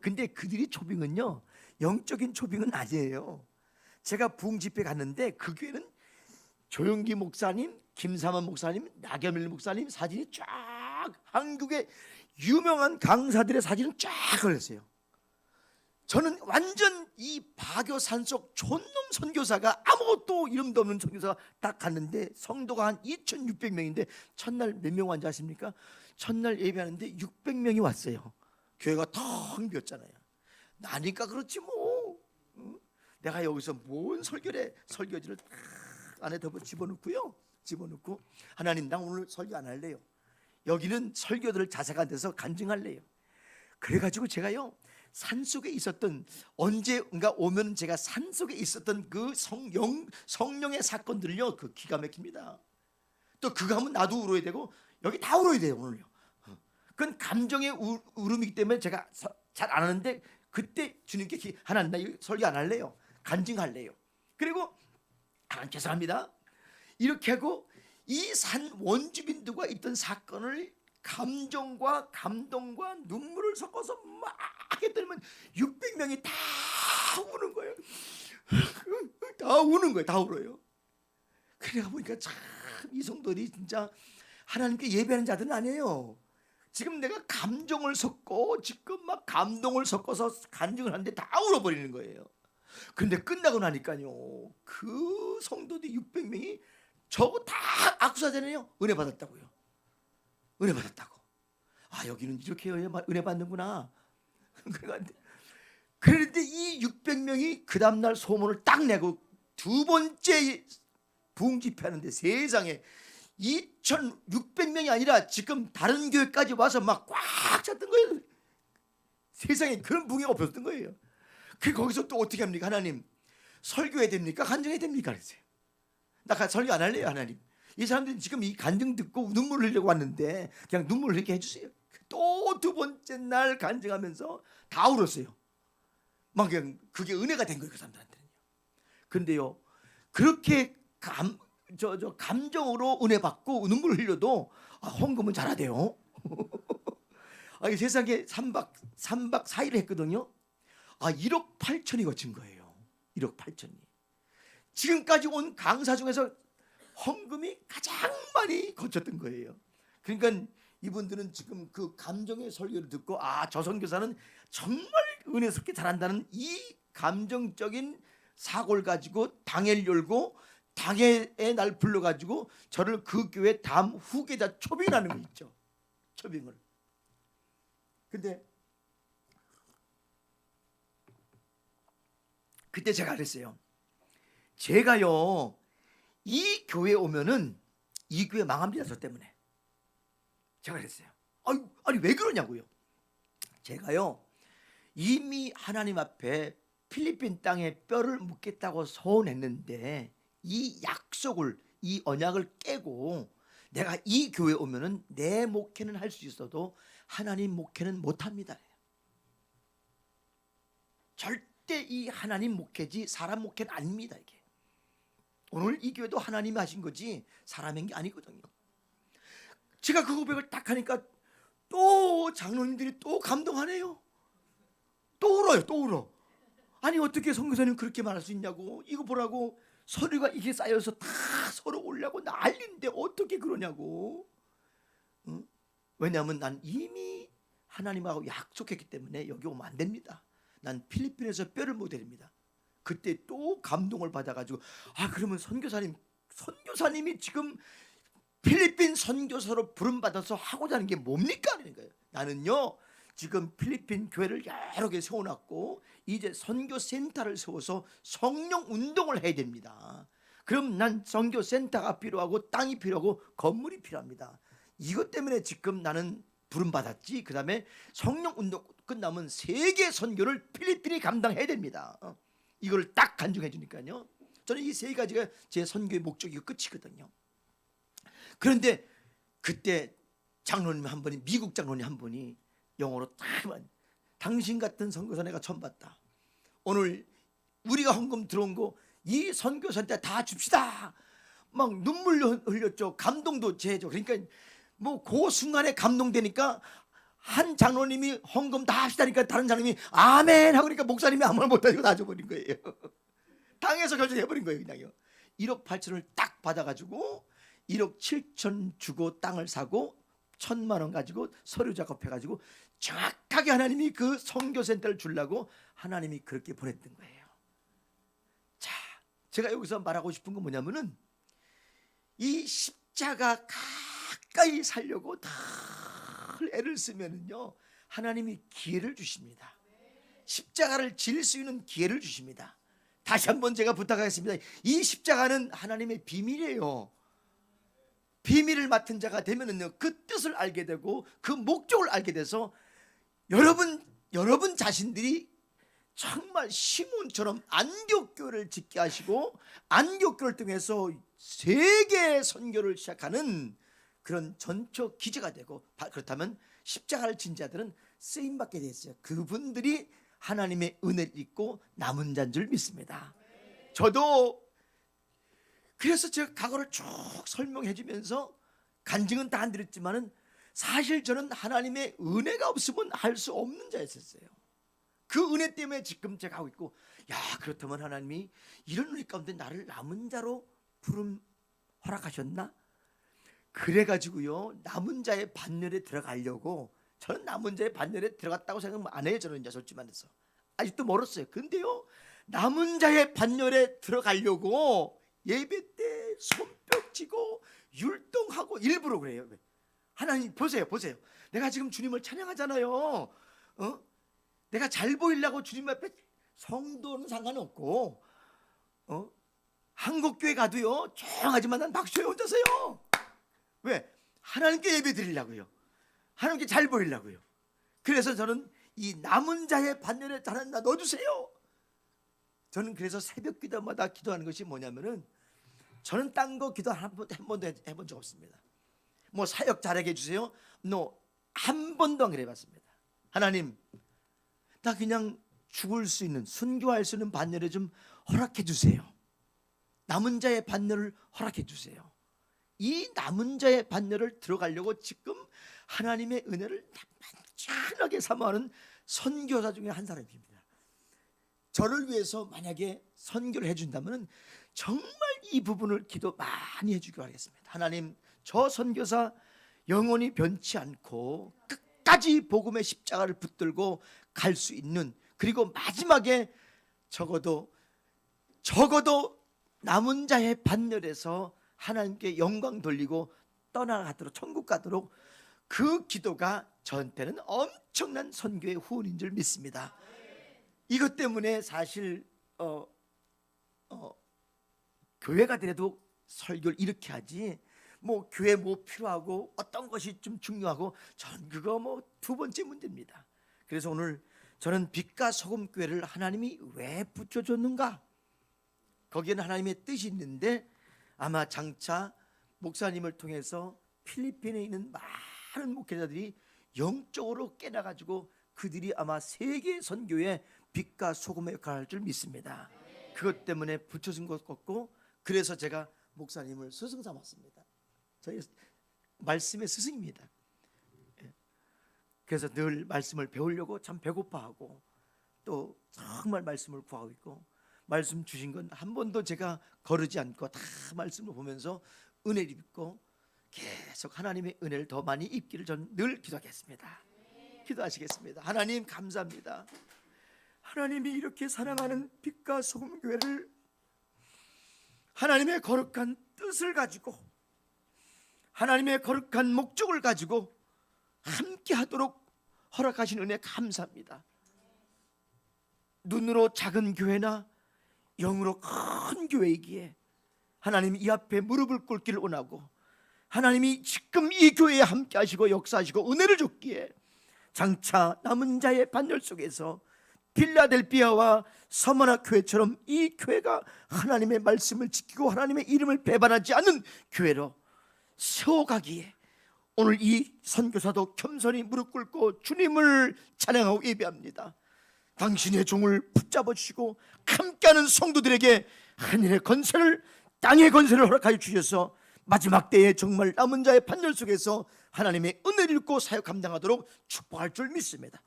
근데 그들이 초빙은요, 영적인 초빙은 아니에요. 제가 부흥 집회 갔는데 그 교회는 조영기 목사님, 김삼원 목사님, 나겸일 목사님 사진이 쫙, 한국의 유명한 강사들의 사진은 쫙 걸렸어요. 저는 완전 이 바교 산속 촌놈 선교사가, 아무것도 이름도 없는 선교사가 딱 갔는데 성도가 한 2,600명인데 첫날 몇 명 왔는지 아십니까? 첫날 예배하는데 600명이 왔어요. 교회가 텅 비었잖아요. 나니까 그렇지 뭐. 내가 여기서 뭔 설교지를 딱 안에 집어넣고요. 집어넣고 하나님 나 오늘 설교 안 할래요. 여기는 설교들을 자세가 안 돼서 간증할래요. 그래가지고 제가요, 산속에 있었던, 언제인가 오면 제가 산속에 있었던 그 성령의 사건들을요, 그 기가 막힙니다. 또 그거 하면 나도 울어야 되고 여기 다 울어야 돼요 오늘요. 그건 감정의 울음이기 때문에 제가 잘 안 하는데, 그때 주님께 하나님 나 설교 안 할래요. 간증할래요. 그리고 하나님 죄송합니다. 이렇게 하고 이 산 원주민들과 있던 사건을 감정과 감동과 눈물을 섞어서 막 했더니만 600명이 다 우는 거예요. 다 우는 거예요. 다 울어요. 그래가 보니까 참 이 성도들이 진짜 하나님께 예배하는 자들은 아니에요. 지금 내가 감정을 섞고 지금 막 감동을 섞어서 간증을 하는데 다 울어버리는 거예요. 그런데 끝나고 나니까요, 그 성도들 600명이 저거 다 악수하잖아요. 은혜 받았다고요. 은혜 받았다고. 아, 여기는 이렇게 은혜 받는구나. 그런데 이 600명이 그 다음날 소문을 딱 내고 두 번째 부흥 집회하는데 세상에 2,600명이 아니라 지금 다른 교회까지 와서 막 꽉 찼던 거예요. 세상에 그런 부흥이 없었던 거예요. 그 거기서 또 어떻게 합니까? 하나님, 설교해야 됩니까? 간증해야 됩니까? 그랬어요. 나 설교 안 할래요, 하나님. 이 사람들이 지금 이 간증 듣고 눈물 흘리려고 왔는데 그냥 눈물 흘리게 해주세요. 또 두 번째 날 간증하면서 다 울었어요. 막 그냥 그게 은혜가 된 거예요, 그 사람들한테는요. 그런데요, 그렇게 감정으로 은혜 받고 눈물 흘려도 헌금은 잘하대요. 이 세상에 3박 4일 했거든요. 1억 8천이 거친 거예요. 1억 8천이. 지금까지 온 강사 중에서 헌금이 가장 많이 거쳤던 거예요. 그러니까 이분들은 지금 그 감정의 설교를 듣고 저 선교사는 정말 은혜스럽게 잘한다는 이 감정적인 사고를 가지고 당회를 열고 당회에 날 불러가지고 저를 그 교회 다음 후계자 초빙하는 거 있죠. 초빙을. 근데 그때 제가 그랬어요. 제가요, 이 교회 오면은 이 교회 망합니다. 저 때문에. 제가 그랬어요. 아니 왜 그러냐고요. 제가요, 이미 하나님 앞에 필리핀 땅에 뼈를 묻겠다고 서원했는데 이 약속을, 이 언약을 깨고 내가 이 교회 오면은 내 목회는 할 수 있어도 하나님 목회는 못합니다. 절대 이 하나님 목회지 사람 목회는 아닙니다. 이게 오늘 이 교회도 하나님이 하신 거지 사람인 게 아니거든요. 제가 그 고백을 딱 하니까 또 장로님들이 또 감동하네요. 또 울어요. 또 울어. 아니 어떻게 선교사님 그렇게 말할 수 있냐고. 이거 보라고 서류가 이게 쌓여서 다 서로 올라고 난리인데 어떻게 그러냐고. 응? 왜냐하면 난 이미 하나님하고 약속했기 때문에 여기 오면 안 됩니다. 난 필리핀에서 뼈를 못 드립니다. 그때 또 감동을 받아가지고 그러면 선교사님이 지금 필리핀 선교사로 부름받아서 하고자 하는 게 뭡니까? 하는 거예요. 나는요 지금 필리핀 교회를 여러 개 세워놨고 이제 선교센터를 세워서 성령 운동을 해야 됩니다. 그럼 난 선교센터가 필요하고 땅이 필요하고 건물이 필요합니다. 이것 때문에 지금 나는 부름받았지. 그 다음에 성령 운동 끝나면 세계 선교를 필리핀이 감당해야 됩니다. 이걸 딱 간증해 주니까요. 저는 이 세 가지가 제 선교의 목적이고 끝이거든요. 그런데 그때 장로님 한 분이, 미국 장로님 한 분이 영어로 딱 당신 같은 선교사 내가 처음 봤다. 오늘 우리가 헌금 들어온 거 이 선교사한테 다 줍시다. 막 눈물 흘렸죠. 감동도 제죠. 그러니까 뭐 그 순간에 감동되니까 한 장로님이 헌금 다 합시다니까 다른 장로님이 아멘 하고 그러니까 목사님이 아무 말 못하고 놔줘버린 거예요. 당에서 결정해버린 거예요. 그냥요. 1억 8천을 딱 받아가지고 1억 7천 주고 땅을 사고 1,000만 원 가지고 서류 작업해가지고 정확하게 하나님이 그 선교센터를 주려고 하나님이 그렇게 보냈던 거예요. 자, 제가 여기서 말하고 싶은 건 뭐냐면은 이 십자가 가까이 살려고 다 애를 쓰면은요 하나님이 기회를 주십니다. 십자가를 질 수 있는 기회를 주십니다. 다시 한번 제가 부탁하겠습니다. 이 십자가는 하나님의 비밀이에요. 비밀을 맡은 자가 되면은요 그 뜻을 알게 되고 그 목적을 알게 돼서 여러분 자신들이 정말 시몬처럼 안디옥교회를 짓게 하시고 안디옥교회를 통해서 세계 선교를 시작하는 그런 전초 기제가 되고, 그렇다면 십자가를 진 자들은 쓰임 받게 됐어요. 그분들이 하나님의 은혜를 입고 남은 자인 줄 믿습니다. 저도 그래서 제가 과거를 쭉 설명해 주면서 간증은 다 안 드렸지만은 사실 저는 하나님의 은혜가 없으면 할 수 없는 자였었어요. 그 은혜 때문에 지금 제가 하고 있고, 야, 그렇다면 하나님이 이런 은혜 가운데 나를 남은 자로 부름 허락하셨나? 그래가지고요, 남은 자의 반열에 들어가려고, 저는 남은 자의 반열에 들어갔다고 생각 안 해요. 저는 이제 솔직히 말해서 아직도 멀었어요. 근데요, 남은 자의 반열에 들어가려고 예배 때 손뼉 치고 율동하고 일부러 그래요. 하나님 보세요. 내가 지금 주님을 찬양하잖아요. 내가 잘 보이려고 주님 앞에, 성도는 상관없고, 한국교회 가도요 조용하지만 난 박수에 혼자서요. 왜? 하나님께 예배 드리려고요. 하나님께 잘 보이려고요. 그래서 저는 이 남은 자의 반열에 하나님 나 넣어주세요. 저는 그래서 새벽 기도마다 기도하는 것이 뭐냐면은, 저는 딴 거 기도 한 번도 해본 적 없습니다. 뭐 사역 잘하게 해주세요, 한 번도 안 그래봤습니다. 하나님, 나 그냥 죽을 수 있는, 순교할 수 있는 반열에 좀 허락해 주세요. 남은 자의 반열을 허락해 주세요. 이 남은 자의 반열을 들어가려고 지금 하나님의 은혜를 만만하게 사모하는 선교사 중에 한 사람입니다. 저를 위해서 만약에 선교를 해준다면 정말 이 부분을 기도 많이 해주기 바라겠습니다. 하나님, 저 선교사 영원히 변치 않고 끝까지 복음의 십자가를 붙들고 갈 수 있는, 그리고 마지막에 적어도 남은 자의 반열에서 하나님께 영광 돌리고 떠나가도록, 천국 가도록, 그 기도가 저한테는 엄청난 선교의 후원인 줄 믿습니다. 이것 때문에 사실 교회가 되려도 설교를 이렇게 하지, 뭐 교회 뭐 필요하고 어떤 것이 좀 중요하고, 전 그거 뭐 두 번째 문제입니다. 그래서 오늘 저는 빛과 소금 교회를 하나님이 왜 붙여줬는가, 거기에는 하나님의 뜻이 있는데, 아마 장차 목사님을 통해서 필리핀에 있는 많은 목회자들이 영적으로 깨나가지고 그들이 아마 세계 선교의 빛과 소금의 역할을 할 줄 믿습니다. 그것 때문에 붙여준 것 같고, 그래서 제가 목사님을 스승 삼았습니다. 저희 말씀의 스승입니다. 그래서 늘 말씀을 배우려고 참 배고파하고, 또 정말 말씀을 구하고 있고, 말씀 주신 건 한 번도 제가 거르지 않고 다 말씀을 보면서 은혜를 입고 계속 하나님의 은혜를 더 많이 입기를 전 늘 기도하겠습니다. 기도하시겠습니다. 하나님 감사합니다. 하나님이 이렇게 사랑하는 빛과 소금 교회를 하나님의 거룩한 뜻을 가지고, 하나님의 거룩한 목적을 가지고 함께 하도록 허락하신 은혜 감사합니다. 눈으로 작은 교회나 영으로 큰 교회이기에 하나님 이 앞에 무릎을 꿇기를 원하고, 하나님이 지금 이 교회에 함께 하시고 역사하시고 은혜를 줬기에 장차 남은 자의 반열 속에서 필라델피아와 서머나 교회처럼 이 교회가 하나님의 말씀을 지키고 하나님의 이름을 배반하지 않는 교회로 세워가기에, 오늘 이 선교사도 겸손히 무릎 꿇고 주님을 찬양하고 예배합니다. 당신의 종을 붙잡아 주시고 함께하는 성도들에게 하늘의 건설을, 땅의 건설을 허락하여 주셔서 마지막 때에 정말 남은 자의 반열 속에서 하나님의 은혜를 입고 사역 감당하도록 축복할 줄 믿습니다.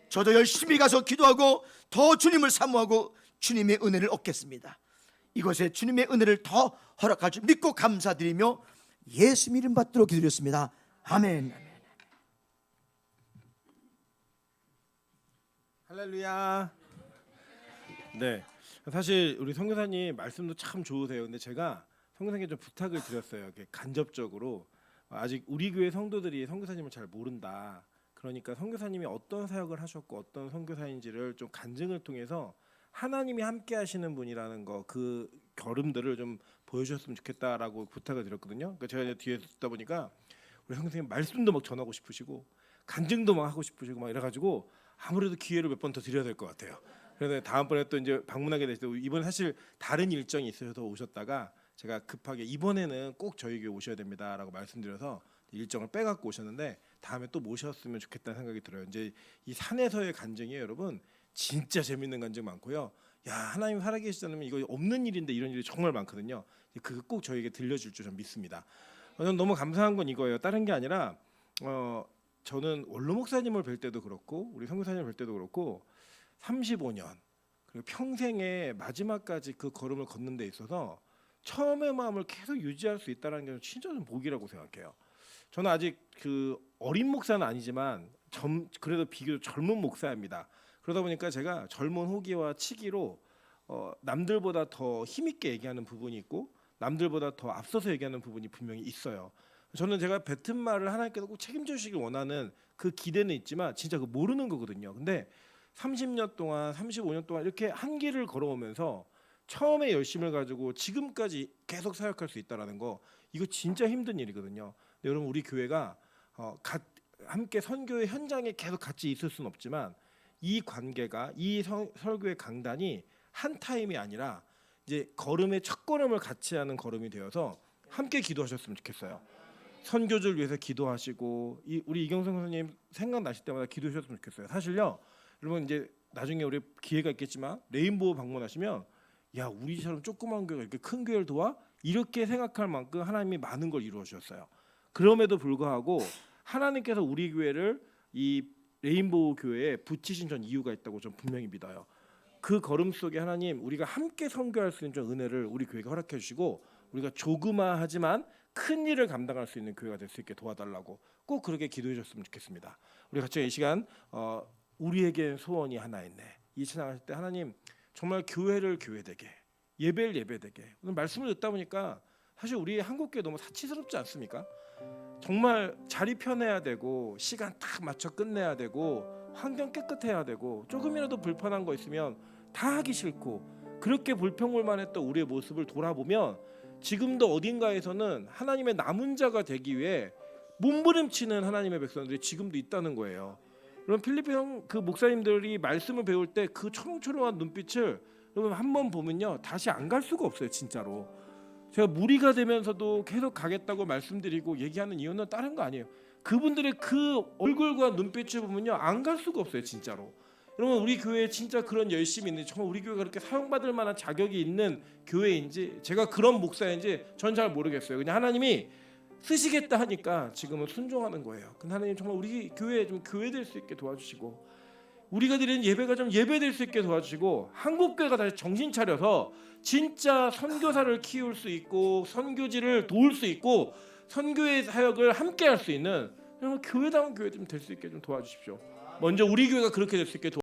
저도 열심히 가서 기도하고 더 주님을 사모하고 주님의 은혜를 얻겠습니다. 이곳에 주님의 은혜를 더 허락할 줄 믿고 감사드리며 예수 이름 받도록 기도드렸습니다. 아멘. 할렐루야. 네, 사실 우리 선교사님 말씀도 참 좋으세요. 근데 제가 선교사님께 좀 부탁을 드렸어요. 이렇게 간접적으로, 아직 우리 교회 성도들이 선교사님을 잘 모른다. 그러니까 선교사님이 어떤 사역을 하셨고 어떤 선교사인지를 좀 간증을 통해서 하나님이 함께 하시는 분이라는 거, 그 결음들을 좀 보여주셨으면 좋겠다라고 부탁을 드렸거든요. 그러니까 제가 이제 뒤에 듣다 보니까 우리 선교사님 말씀도 막 전하고 싶으시고 간증도 막 하고 싶으시고 막 이래가지고 아무래도 기회를 몇 번 더 드려야 될 것 같아요. 그래서 다음번에 또 이제 방문하게 됐을 때, 이번에 사실 다른 일정이 있어서 오셨다가 제가 급하게 이번에는 꼭 저희 교회 오셔야 됩니다라고 말씀드려서 일정을 빼갖고 오셨는데, 다음에 또 모셨으면 좋겠다는 생각이 들어요. 이제 이 산에서의 간증이에요, 여러분. 진짜 재밌는 간증 많고요. 야, 하나님 살아계시다면 이거 없는 일인데 이런 일이 정말 많거든요. 그거 꼭 저에게 들려줄 줄 전 믿습니다. 저는 너무 감사한 건 이거예요. 다른 게 아니라 저는 원로 목사님을 뵐 때도 그렇고 우리 선교사님을 뵐 때도 그렇고 35년 그리고 평생의 마지막까지 그 걸음을 걷는 데 있어서 처음의 마음을 계속 유지할 수 있다는 게 진짜 좀 복이라고 생각해요. 저는 아직 그 어린 목사는 아니지만 그래도 비교적 젊은 목사입니다. 그러다 보니까 제가 젊은 호기와 치기로 남들보다 더 힘있게 얘기하는 부분이 있고 남들보다 더 앞서서 얘기하는 부분이 분명히 있어요. 저는 제가 뱉은 말을 하나님께서 꼭 책임져 주시길 원하는 그 기대는 있지만 진짜 그 모르는 거거든요. 근데 30년 동안 35년 동안 이렇게 한 길을 걸어오면서 처음에 열심을 가지고 지금까지 계속 사역할 수 있다라는 거 이거 진짜 힘든 일이거든요. 근데 여러분 우리 교회가 함께 선교의 현장에 계속 같이 있을 수는 없지만 이 관계가 이 설교의 강단이 한 타임이 아니라 이제 걸음의 첫 걸음을 같이 하는 걸음이 되어서 함께 기도하셨으면 좋겠어요. 선교주를 위해서 기도하시고 우리 이경성 선생님 생각나실 때마다 기도하셨으면 좋겠어요. 사실요, 여러분 이제 나중에 우리 기회가 있겠지만 레인보우 방문하시면 야 우리처럼 조그만 교회가 이렇게 큰 교회를 도와? 이렇게 생각할 만큼 하나님이 많은 걸 이루어 주셨어요. 그럼에도 불구하고 하나님께서 우리 교회를 이 레인보우 교회에 붙이신 전 이유가 있다고 좀 분명히 믿어요. 그 걸음 속에 하나님 우리가 함께 선교할 수 있는 좀 은혜를 우리 교회가 허락해 주시고 우리가 조그마하지만 큰 일을 감당할 수 있는 교회가 될 수 있게 도와달라고 꼭 그렇게 기도해 줬으면 좋겠습니다. 우리 같이 이 시간 우리에겐 소원이 하나 있네. 이 찬양할 때 하나님 정말 교회를 교회되게 예배를 예배되게 오늘 말씀을 듣다 보니까 사실 우리 한국교회 너무 사치스럽지 않습니까? 정말 자리 편해야 되고 시간 딱 맞춰 끝내야 되고 환경 깨끗해야 되고 조금이라도 불편한 거 있으면 다 하기 싫고 그렇게 불평불만했던 우리의 모습을 돌아보면 지금도 어딘가에서는 하나님의 남은 자가 되기 위해 몸부림치는 하나님의 백성들이 지금도 있다는 거예요. 여러분 필리핀 그 목사님들이 말씀을 배울 때 그 초롱초롱한 눈빛을 여러분 한번 보면요 다시 안 갈 수가 없어요. 진짜로 제가 무리가 되면서도 계속 가겠다고 말씀드리고 얘기하는 이유는 다른 거 아니에요. 그분들의 그 얼굴과 눈빛을 보면요 안 갈 수가 없어요. 진짜로 여러분 우리 교회에 진짜 그런 열심이 있는지 정말 우리 교회가 그렇게 사용받을 만한 자격이 있는 교회인지 제가 그런 목사인지 전 잘 모르겠어요. 그냥 하나님이 쓰시겠다 하니까 지금은 순종하는 거예요. 근데 하나님 정말 우리 교회에 좀 교회될 수 있게 도와주시고 우리가 드리는 예배가 좀 예배될 수 있게 도와주시고 한국교회가 다시 정신 차려서 진짜 선교사를 키울 수 있고 선교지를 도울 수 있고 선교의 사역을 함께 할 수 있는 교회다운 교회 좀 될 수 있게 좀 도와주십시오. 먼저 우리 교회가 그렇게 될 수 있게